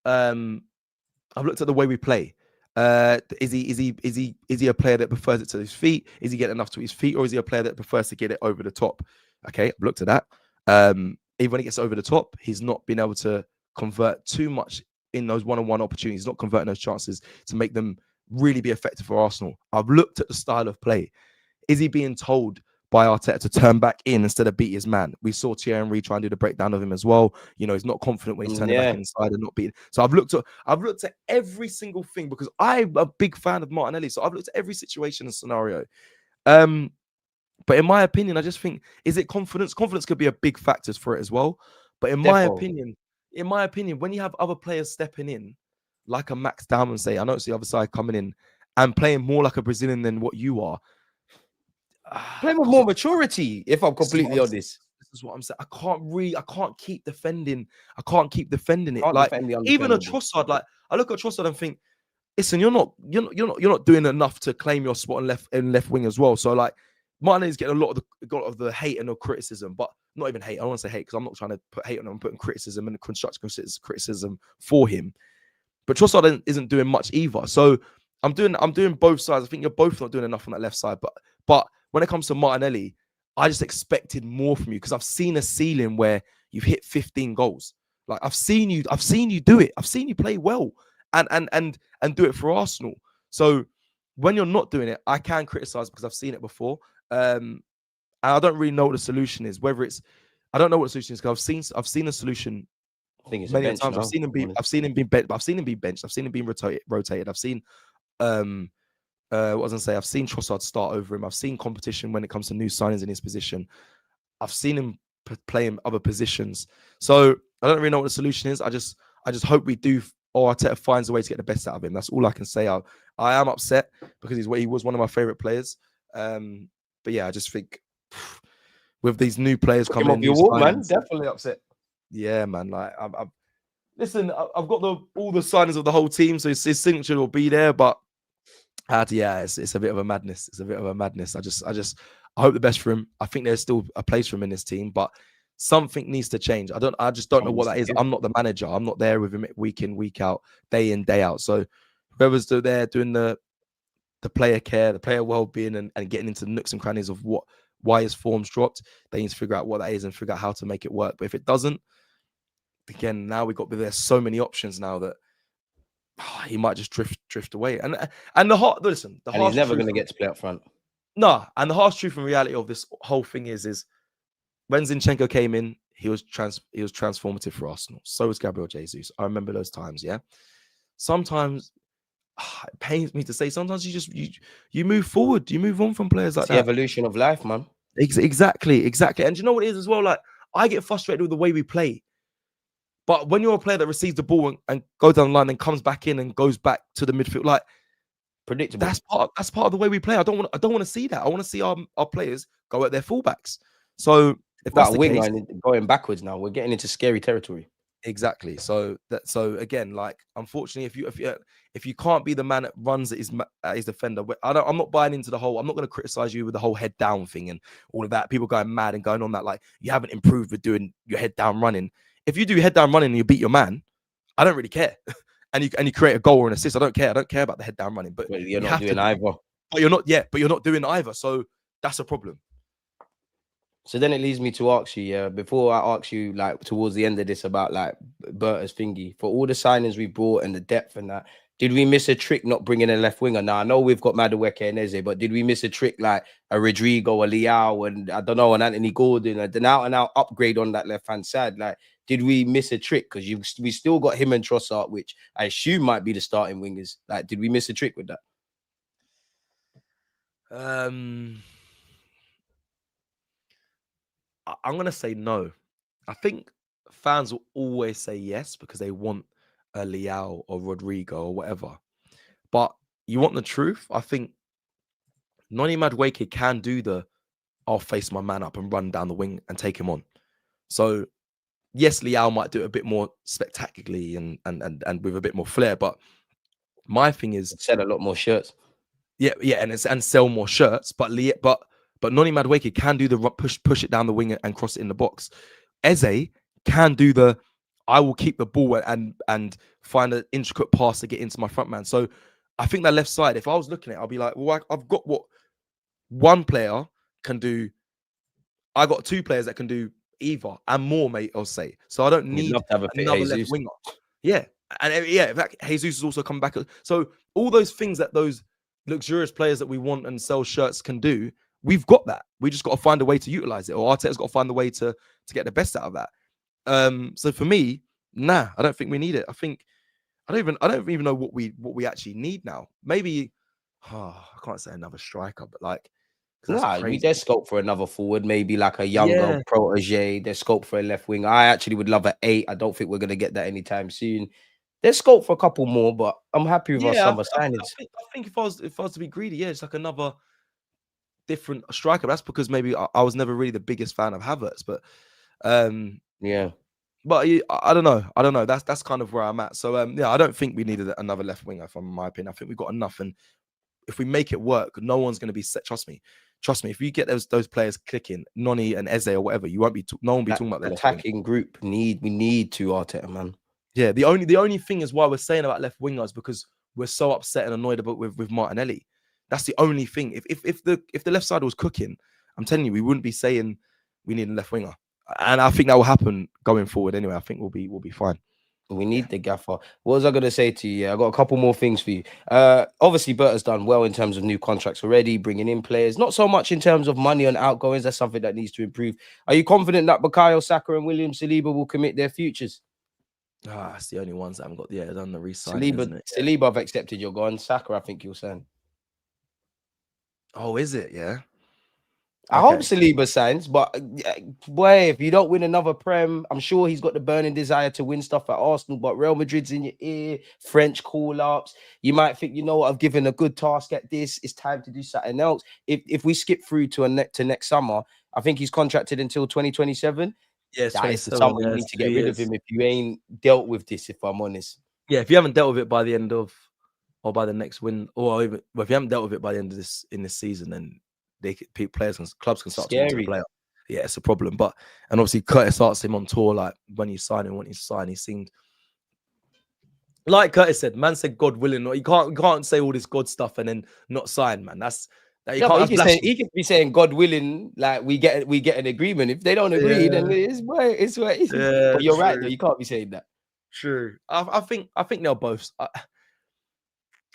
the way we play. Is he a player that prefers it to his feet? Is he getting enough to his feet, or is he a player that prefers to get it over the top? Okay, I've looked at that. Even when he gets over the top, he's not been able to convert too much in those one-on-one opportunities, not converting those chances to make them really be effective for Arsenal. I've looked at the style of play. Is he being told by Arteta to turn back in instead of beat his man? We saw Thierry Henry try and do the breakdown of him as well. You know, he's not confident when he's turning back inside and not beating. So I've looked at every single thing because I'm a big fan of Martinelli. So I've looked at every situation and scenario. But in my opinion, I just think, is it confidence? Confidence could be a big factor for it as well. But in my opinion, when you have other players stepping in, like a Max Diamond, say, I know it's the other side coming in and playing more like a Brazilian than what you are. Playing with more maturity, if I'm completely honest. This is what I'm saying. I can't keep defending. It. Like, even a Trossard, like, I look at Trossard and think, listen, you're not doing enough to claim your spot in left wing as well. So like, Martinelli's getting a lot of the hate and the criticism, but not even hate. I don't want to say hate because I'm not trying to put hate on him. I'm putting criticism and constructive criticism for him. But Trossard isn't doing much either. So I'm doing both sides. I think you're both not doing enough on that left side. But when it comes to Martinelli, I just expected more from you because I've seen a ceiling where you've hit 15 goals. Like, I've seen you do it. I've seen you play well and do it for Arsenal. So when you're not doing it, I can criticize because I've seen it before. And I don't really know what the solution is. I don't know what the solution is because I've seen a solution many times. I've seen him be benched. I've seen him be rotated. I've seen I've seen Trossard start over him. I've seen competition when it comes to new signings in his position. I've seen him play in other positions. So I don't really know what the solution is. I just hope we do, or Arteta finds a way to get the best out of him. That's all I can say. I am upset because he was one of my favorite players. But yeah, I just think with these new players coming in, man, definitely upset. Yeah, man. Like, listen, I've got all the signings of the whole team, so his signature will be there. But it's a bit of a madness. I hope the best for him. I think there's still a place for him in this team, but something needs to change. I just don't know what that is. I'm not the manager. I'm not there with him week in, week out, day in, day out. So whoever's there doing the player care, the player well-being, and getting into the nooks and crannies of why his form's dropped, they need to figure out what that is and figure out how to make it work. But if it doesn't, again, now there's so many options now that he might just drift away. And he's never going to get to play up front. No, and the harsh truth and reality of this whole thing is when Zinchenko came in, he was transformative for Arsenal. So was Gabriel Jesus. I remember those times, yeah. sometimes it pains me to say, sometimes you move forward, you move on from players like It's the that. evolution of life, man. Exactly. And do you know what it is as well? Like, I get frustrated with the way we play. But when you're a player that receives the ball and goes down the line and comes back in and goes back to the midfield, like, Predictable. that's part of the way we play. I don't want to see that. I want to see our players go at their fullbacks. So if that's the case, going backwards now, we're getting into scary territory. exactly. So again, like, unfortunately, if you can't be the man that runs at his defender, I'm not buying into the whole. I'm not going to criticize you with the whole head down thing and all of that. People going mad and going on that, like, you haven't improved with doing your head down running. If you do head down running and you beat your man, I don't really care. and you create a goal or an assist, I don't care. I don't care about the head down running. But you're not doing either. But you're not doing either. So that's a problem. So then it leads me to ask you, before I ask you, like, towards the end of this about, like, Berta's thingy, for all the signings we brought and the depth and that, did we miss a trick not bringing a left winger? Now, I know we've got Madueke and EZE, but did we miss a trick like a Rodrigo, a Leao, and I don't know, an Anthony Gordon, an out-and-out upgrade on that left-hand side? Like, did we miss a trick? Because we still got him and Trossard, which I assume might be the starting wingers. Like, did we miss a trick with that? I'm going to say no. I think fans will always say yes because they want a Leao or Rodrigo or whatever. But you want the truth? I think Noni Madueke can do I'll face my man up and run down the wing and take him on. So yes, Leao might do it a bit more spectacularly and with a bit more flair. But my thing is, sell a lot more shirts. Yeah, and sell more shirts. But Noni Madueke can do the push it down the wing and cross it in the box. EZE can do I will keep the ball and find an intricate pass to get into my front man. So I think that left side, if I was looking at it, I'll be like, well, I've got what one player can do. I got two players that can do either and more, mate, I'll say. So I don't need another left winger. Yeah. And in fact, Jesus is also coming back. So all those things that those luxurious players that we want and sell shirts can do, we've got that. We just got to find a way to utilize it, or Arteta's got to find a way to get the best out of that. So for me, nah, I don't think we need it. I don't even know what we actually need now. Maybe I can't say another striker, but like, there's scope for another forward, maybe like a younger protege. There's scope for a left wing. I actually would love an 8. I don't think we're gonna get that anytime soon. There's scope for a couple more, but I'm happy with our summer signings. I think if I was to be greedy, it's like another different striker. That's because maybe I was never really the biggest fan of Havertz, but but I don't know. That's kind of where I'm at. So I don't think we needed another left winger, from my opinion. I think we've got enough, and if we make it work, no one's going to be set. Trust me. If you get those players clicking, Noni and EZE or whatever, no one will be talking about the attacking group. We need to Arteta, man. Yeah, the only thing is why we're saying about left wingers, because we're so upset and annoyed about with Martinelli. That's the only thing. If the left side was cooking, I'm telling you, we wouldn't be saying we need a left winger. And I think that will happen going forward anyway. I think we'll be fine. We need the gaffer. What was I going to say to you? I got a couple more things for you. Obviously, Berta's done well in terms of new contracts already, bringing in players. Not so much in terms of money on outgoings. That's something that needs to improve. Are you confident that Bukayo Saka and William Saliba will commit their futures? That's the only ones that haven't got done the re-signing. Saliba, I've accepted you're gone. Saka, I think you'll sign. Oh, is it? Yeah. I hope Saliba signs, but boy, if you don't win another Prem, I'm sure he's got the burning desire to win stuff at Arsenal, but Real Madrid's in your ear, French call-ups. You might think, you know what, I've given a good task at this. It's time to do something else. If we skip through to next summer, I think he's contracted until 2027. Yes, that is the summer you need to get rid of him if you ain't dealt with this, if I'm honest. Yeah, if you haven't dealt with it by the end of, or by the next win, or even if you haven't dealt with it by the end of this season, then clubs can start to play player. Yeah, it's a problem. But and obviously Curtis starts him on tour, like when you sign him, when you sign, he seemed like Curtis said, man said God willing. You can't say all this God stuff and then not sign, man. He could be saying God willing, like we get an agreement. If they don't agree, then it's where it's. Yeah, but you're right, though. You can't be saying that. True. I think they'll both.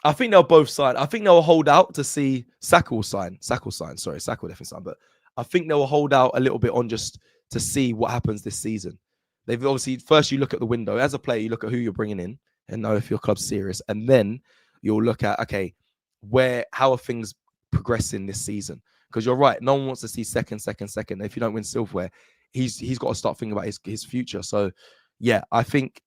I think they'll both sign. I think they'll hold out to see Saka will sign. Sorry, Saka will definitely sign. But I think they'll hold out a little bit on just to see what happens this season. They've obviously, first you look at the window. As a player, you look at who you're bringing in. and know if your club's serious. And then you'll look at, okay, how are things progressing this season? Because you're right, no one wants to see second. If you don't win silverware, he's got to start thinking about his future. So yeah, I think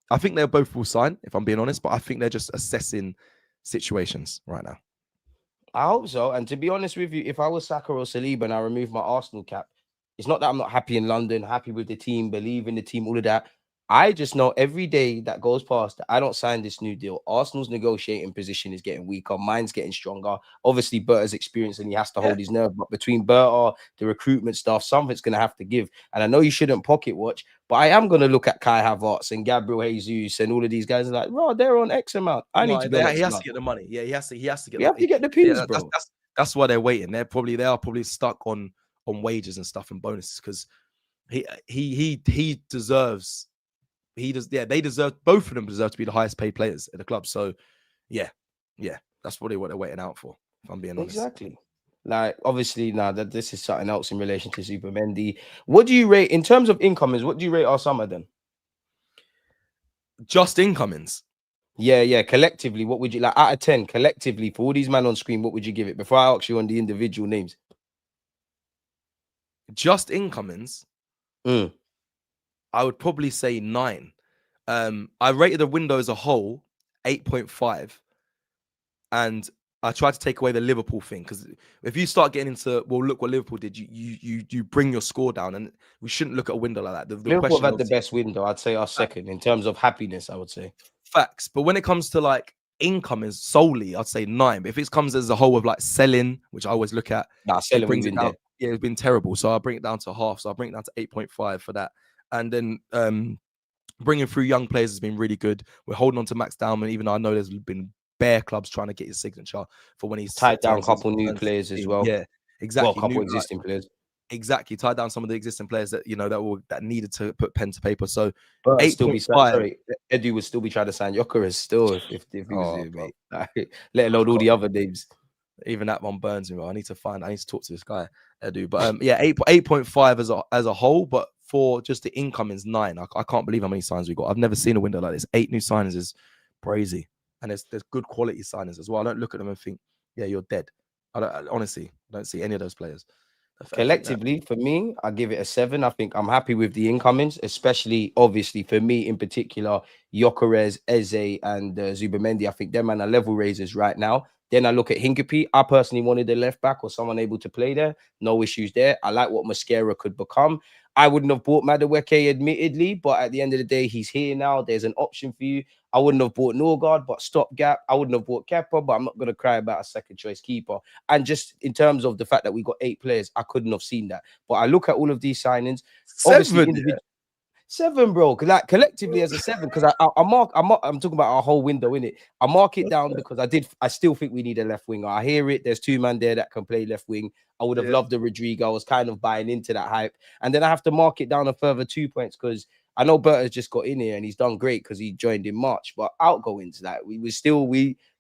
they both will sign, if I'm being honest, but I think they're just assessing situations right now. I hope so. And to be honest with you, if I was Saka or Saliba and I remove my Arsenal cap, it's not that I'm not happy in London, happy with the team, believe in the team, all of that. I just know every day that goes past that I don't sign this new deal, Arsenal's negotiating position is getting weaker. Mine's getting stronger. Obviously, Berta's experienced and he has to hold his nerve. But between Berta, the recruitment stuff, something's going to have to give. And I know you shouldn't pocket watch, but I am going to look at Kai Havertz and Gabriel Jesus and all of these guys and like, bro, they're on X amount. I need to be on X He has amount. to get the money. Yeah, he has to get We have to get the peas, bro. That's why they're waiting. They are probably stuck on wages and stuff and bonuses because he deserves. They deserve, both of them deserve to be the highest paid players in the club. So, yeah, that's probably what they're waiting out for, if I'm being honest. Exactly. Like, obviously, now that this is something else in relation to Zubimendi. What do you rate, in terms of incomings, what do you rate our summer then? Just incomings? Yeah. Collectively, what would you, like, out of 10, collectively, for all these men on screen, what would you give it? Before I ask you on the individual names. Just incomings? I would probably say 9. I rated the window as a whole 8.5, and I tried to take away the Liverpool thing because if you start getting into, well, look what Liverpool did, you bring your score down, and we shouldn't look at a window like that. The Liverpool have had the best window. I'd say our second in terms of happiness. I would say facts, but when it comes to like incomings solely, I'd say 9. But if it comes as a whole of like selling, which I always look at, selling brings it down. Yeah, it's been terrible. So I'll bring it down to half. So I'll bring it down to 8.5 for that. And then bringing through young players has been really good. We're holding on to Max Dowman, even though I know there's been bare clubs trying to get his signature for when he's tied down a couple new players as well. Yeah, exactly. Well, a couple existing players. Exactly, tied down some of the existing players that that needed to put pen to paper. So 8.5. Sorry, Edu would still be trying to sign Gyökeres still if he was here, mate. Let alone all the other names. Even that one burns me. Bro. I need to talk to this guy, Edu. But 8.5 as a whole. But for just the incomings, 9. I can't believe how many signs we got. I've never seen a window like this. 8 new signings is crazy, and there's good quality signings as well. I don't look at them and think, yeah, you're dead. I honestly don't see any of those players. Collectively, for me, I give it a 7. I think I'm happy with the incomings, especially obviously for me in particular, Gyökeres, EZE, and Zubimendi. I think them man are level raisers right now. Then I look at Hincapie. I personally wanted a left back or someone able to play there. No issues there. I like what Mosquera could become. I wouldn't have bought Madueke, admittedly, but at the end of the day, he's here now. There's an option for you. I wouldn't have bought Norgard, but stopgap. I wouldn't have bought Kepa, but I'm not going to cry about a second choice keeper. And just in terms of the fact that we got 8 players, I couldn't have seen that. But I look at all of these signings. 7, bro. Like collectively as a 7, because I'm talking about our whole window, innit? I mark it down because I still think we need a left winger. I hear it. There's 2 man there that can play left wing. I would have loved the Rodrigo. I was kind of buying into that hype. And then I have to mark it down a further 2 points because I know Berta's just got in here and he's done great because he joined in March. But outgoings, like we've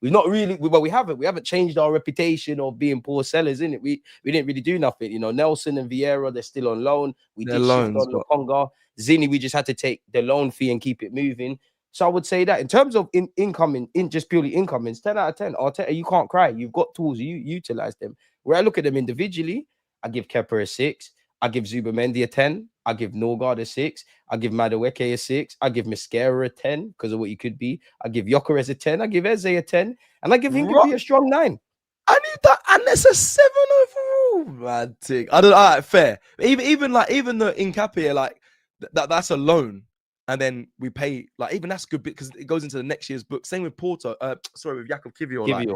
not really, we haven't changed our reputation of being poor sellers, innit? We didn't really do nothing. Nelson and Vieira, they're still on loan. We did shift on Lokonga. Zini, we just had to take the loan fee and keep it moving. So I would say that in terms of incoming, just purely incomings, 10 out of 10. Arteta, you can't cry. You've got tools. You utilize them. Where I look at them individually, I give Kepa a 6. I give Zubimendi a 10. I give Norgard a 6. I give Madueke a 6. I give Mosquera a 10 because of what he could be. I give Gyökeres a 10. I give EZE a 10. And I give Hincapie a strong 9. I need that, and it's a 7 overall, man. I don't. All right, fair. Even the Hincapie, like that's a loan, and then we pay. Like even that's good because it goes into the next year's book. Same with Porto. With Jakub Kiwior. Like,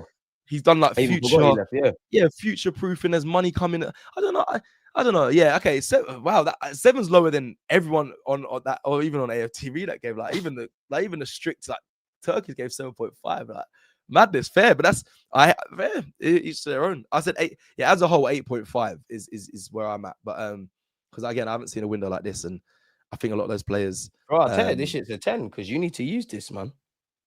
he's done like future proofing. There's money coming. I don't know. Yeah, okay. So, wow, that 7's lower than everyone on that, or even on AFTV that gave. Like even the strict Turkish gave 7.5. Like madness, fair, but that's fair. Each to their own. I said 8. Yeah, as a whole, 8.5 is where I'm at. But because again, I haven't seen a window like this, and I think a lot of those players. Bro, I tell you, this shit's a 10 because you need to use this, man.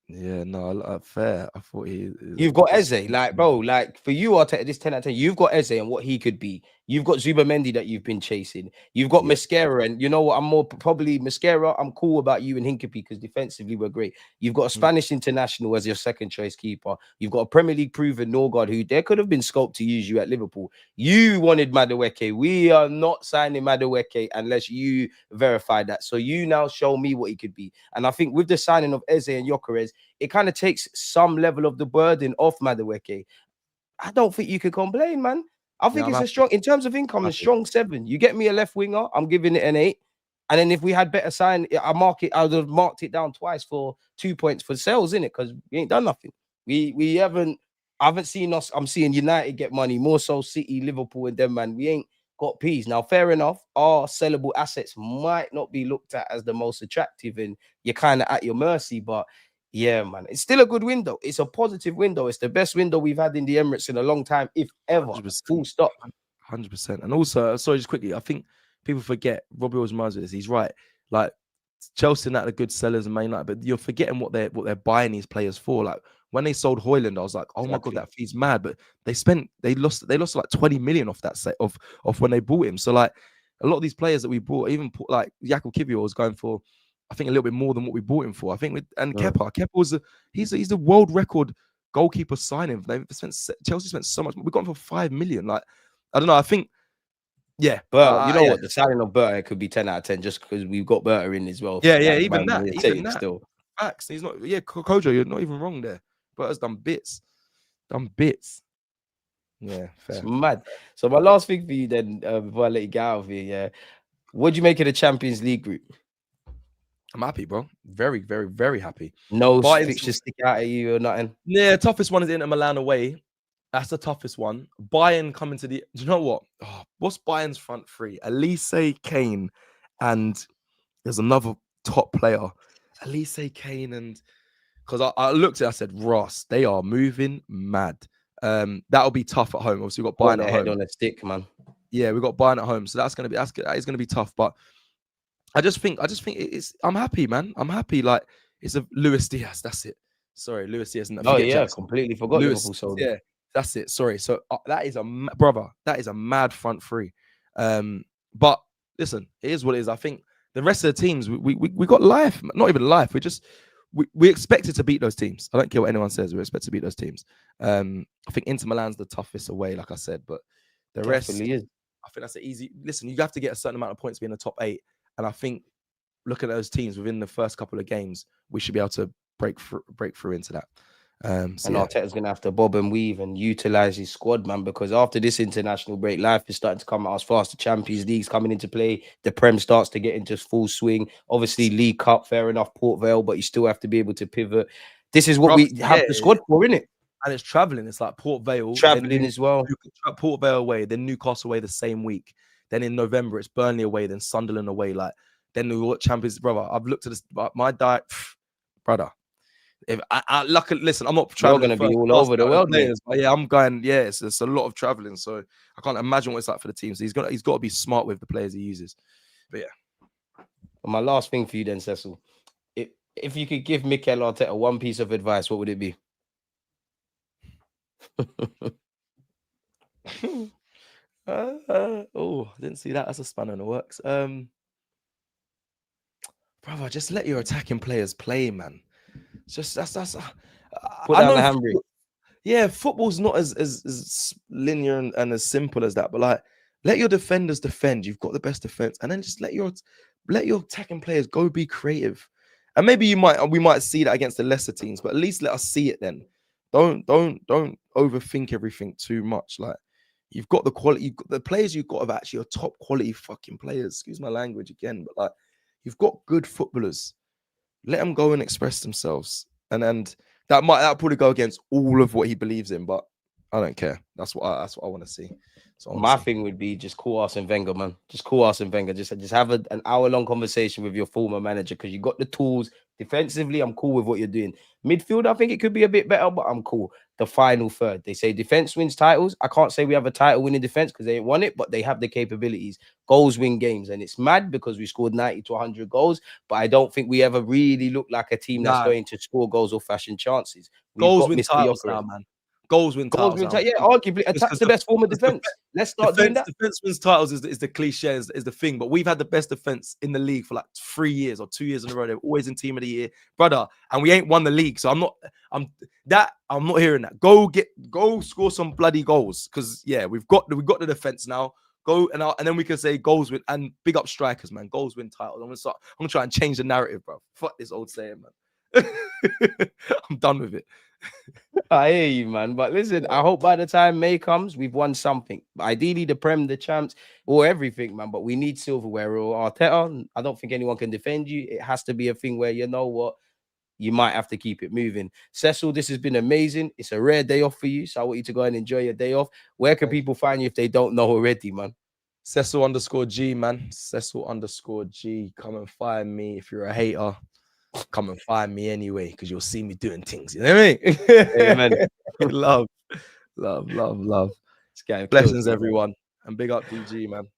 Yeah, no, fair. I thought you've got EZE, like, bro, like for you, Arteta, this 10 out of 10. You've got EZE and what he could be. You've got Zubamendi that you've been chasing. You've got Yeah. Mosquera, and you know what? I'm more probably Mosquera. I'm cool about you and Hinkapie because defensively we're great. You've got a Spanish international as your second choice keeper. You've got a Premier League proven Norgard who there could have been scope to use you at Liverpool. You wanted Madueke. We are not signing Madueke unless you verify that. So you now show me what he could be. And I think with the signing of EZE and Gyökeres, it kind of takes some level of the burden off Madueke. I don't think you can complain, man. I think it's a strong, in terms of income, a strong 7. You get me a left winger, I'm giving it an 8. And then if we had better sign, I would have marked it down twice for 2 points for sales, innit? Because we ain't done nothing. We haven't, I haven't seen us. I'm seeing United get money, more so City, Liverpool, and them, man. We ain't got peas. Now, fair enough, our sellable assets might not be looked at as the most attractive, and you're kind of at your mercy, but yeah, man, it's still a good window. It's a positive window. It's the best window we've had in the Emirates in a long time, if ever. 100%. Full stop. 100%. And also, sorry, just quickly, I think people forget, Robbie always reminds me of this. He's right. Like Chelsea, not the good sellers and Man United, but you're forgetting what they're buying these players for. Like when they sold Højlund, I was like, oh my god, that fee's mad. But they lost like 20 million off that set of when they bought him. So like a lot of these players that we bought, even like Jakub Kiwior was going for, I think, a little bit more than what we bought him for. I think Kepa was he's the world record goalkeeper signing. Chelsea spent so much. We got him for 5 million. Like I don't know. I think But you know what? The signing of Berta could be 10 out of 10 just because we've got Berta in as well. Even that. Still. Facts. He's not. Yeah, Kojo, you're not even wrong there. Berta's done bits. Yeah, fair. It's mad. So my last thing for you then, before I let you get out of here, yeah. What do you make of the Champions League group? I'm happy, bro. Very, very, very happy. No fixtures stick out at you or nothing. Yeah, toughest one is Inter Milan away. That's the toughest one. Bayern coming to the. Do you know what? Oh, what's Bayern's front three? Elise, Kane, and there's another top player. Elise, Kane, and because I looked at it, I said, Ross, they are moving mad. That'll be tough at home. Obviously, we've got Bayern at home. On a stick, man. Yeah, we've got Bayern at home, so that is gonna be tough. But I just think it's. I'm happy, man. I'm happy. Like it's a Luis Diaz. That's it. Sorry, Luis Diaz. Oh yeah, Jackson. Completely forgot Luis. Yeah, that's it. Sorry. So that is that is a mad front three. But listen, it is what it is. I think the rest of the teams we got life. Not even life. We expected to beat those teams. I don't care what anyone says. We expect to beat those teams. I think Inter Milan's the toughest away, like I said, but the rest is. I think that's an easy. Listen, you have to get a certain amount of points to be in the top 8. And I think, look at those teams within the first couple of games, we should be able to break through into that. Arteta's going to have to bob and weave and utilize his squad, man, because after this international break, life is starting to come out as fast. The Champions League's coming into play. The Prem starts to get into full swing. Obviously, League Cup, fair enough, Port Vale, but you still have to be able to pivot. This is what we have the squad for, isn't it? And it's traveling. It's like Port Vale. Traveling as well. Port Vale away, then Newcastle away the same week. Then in November, it's Burnley away, then Sunderland away. Like, then we got Champions, brother. I've looked at this, my diet, brother. If I luckily listen, I'm not traveling. You're going to be all over the world, players, but yeah, I'm going. Yeah, it's a lot of traveling, so I can't imagine what it's like for the team. So he's got to be smart with the players he uses. But yeah. And my last thing for you then, Cecil, if you could give Mikel Arteta one piece of advice, what would it be? I didn't see that as a spanner in the works. Brother, just let your attacking players play, man. Just that's put down the handbrake. Yeah, football's not as linear and as simple as that, but like let your defenders defend. You've got the best defense, and then just let your attacking players go be creative. And maybe we might see that against the lesser teams, but at least let us see it then. Don't overthink everything too much. Like you've got the quality, the players you've got are actually top quality fucking players. Excuse my language again, but like you've got good footballers. Let them go and express themselves, and that probably go against all of what he believes in. But I don't care. That's what I want to see. So my thing would be just call Arsene Wenger, man. Just call Arsene Wenger. Just have an hour-long conversation with your former manager because you got the tools. Defensively, I'm cool with what you're doing. Midfield, I think it could be a bit better, but I'm cool. The final third. They say defense wins titles. I can't say we have a title winning defense because they ain't won it, but they have the capabilities. Goals win games. And it's mad because we scored 90 to 100 goals, but I don't think we ever really look like a team that's going to score goals or fashion chances. Goals win titles now, man. Goals win titles. Yeah, arguably attack's the best form of defense. Let's start doing that. Defense wins titles is the cliche, is the thing. But we've had the best defense in the league for like 3 years or 2 years in a row. They're always in team of the year, brother. And we ain't won the league, so I'm not hearing that. Go score some bloody goals, because yeah, we've got the defense now. Go and then we can say goals win, and big up strikers, man. Goals win titles. I'm gonna try and change the narrative, bro. Fuck this old saying, man. I'm done with it. I hear you, man. But listen, I hope by the time May comes, we've won something. Ideally, the Prem, the champs, or everything, man. But we need silverware or Arteta. I don't think anyone can defend you. It has to be a thing where, you know what, you might have to keep it moving. Cecil, this has been amazing. It's a rare day off for you, so I want you to go and enjoy your day off. Where can people find you if they don't know already, man? Cecil_G, man. Cecil_G. Come and find me. If you're a hater, come and find me anyway, because you'll see me doing things. You know what I mean? Amen. love. Blessings, everyone. And big up DG, man.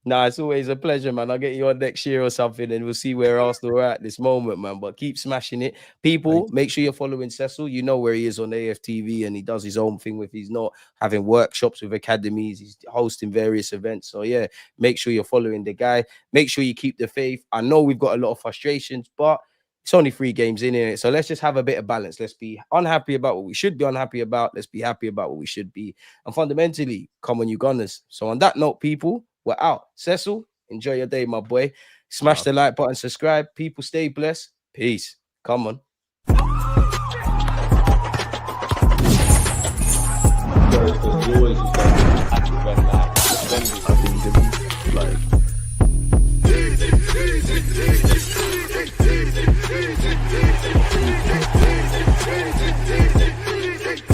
Nah, it's always a pleasure, man. I'll get you on next year or something, and we'll see where Arsenal are at this moment, man. But keep smashing it. People, make sure you're following Cecil. You know where he is on AFTV, and he does his own thing with, he's not having workshops with academies. He's hosting various events. So, yeah, make sure you're following the guy. Make sure you keep the faith. I know we've got a lot of frustrations, but it's only 3 games in it. So let's just have a bit of balance. Let's be unhappy about what we should be unhappy about. Let's be happy about what we should be. And fundamentally, come on, you Gunners. So on that note, people, we're out. Cecil, enjoy your day, my boy. Smash the like button, subscribe. People, stay blessed. Peace. Come on. I think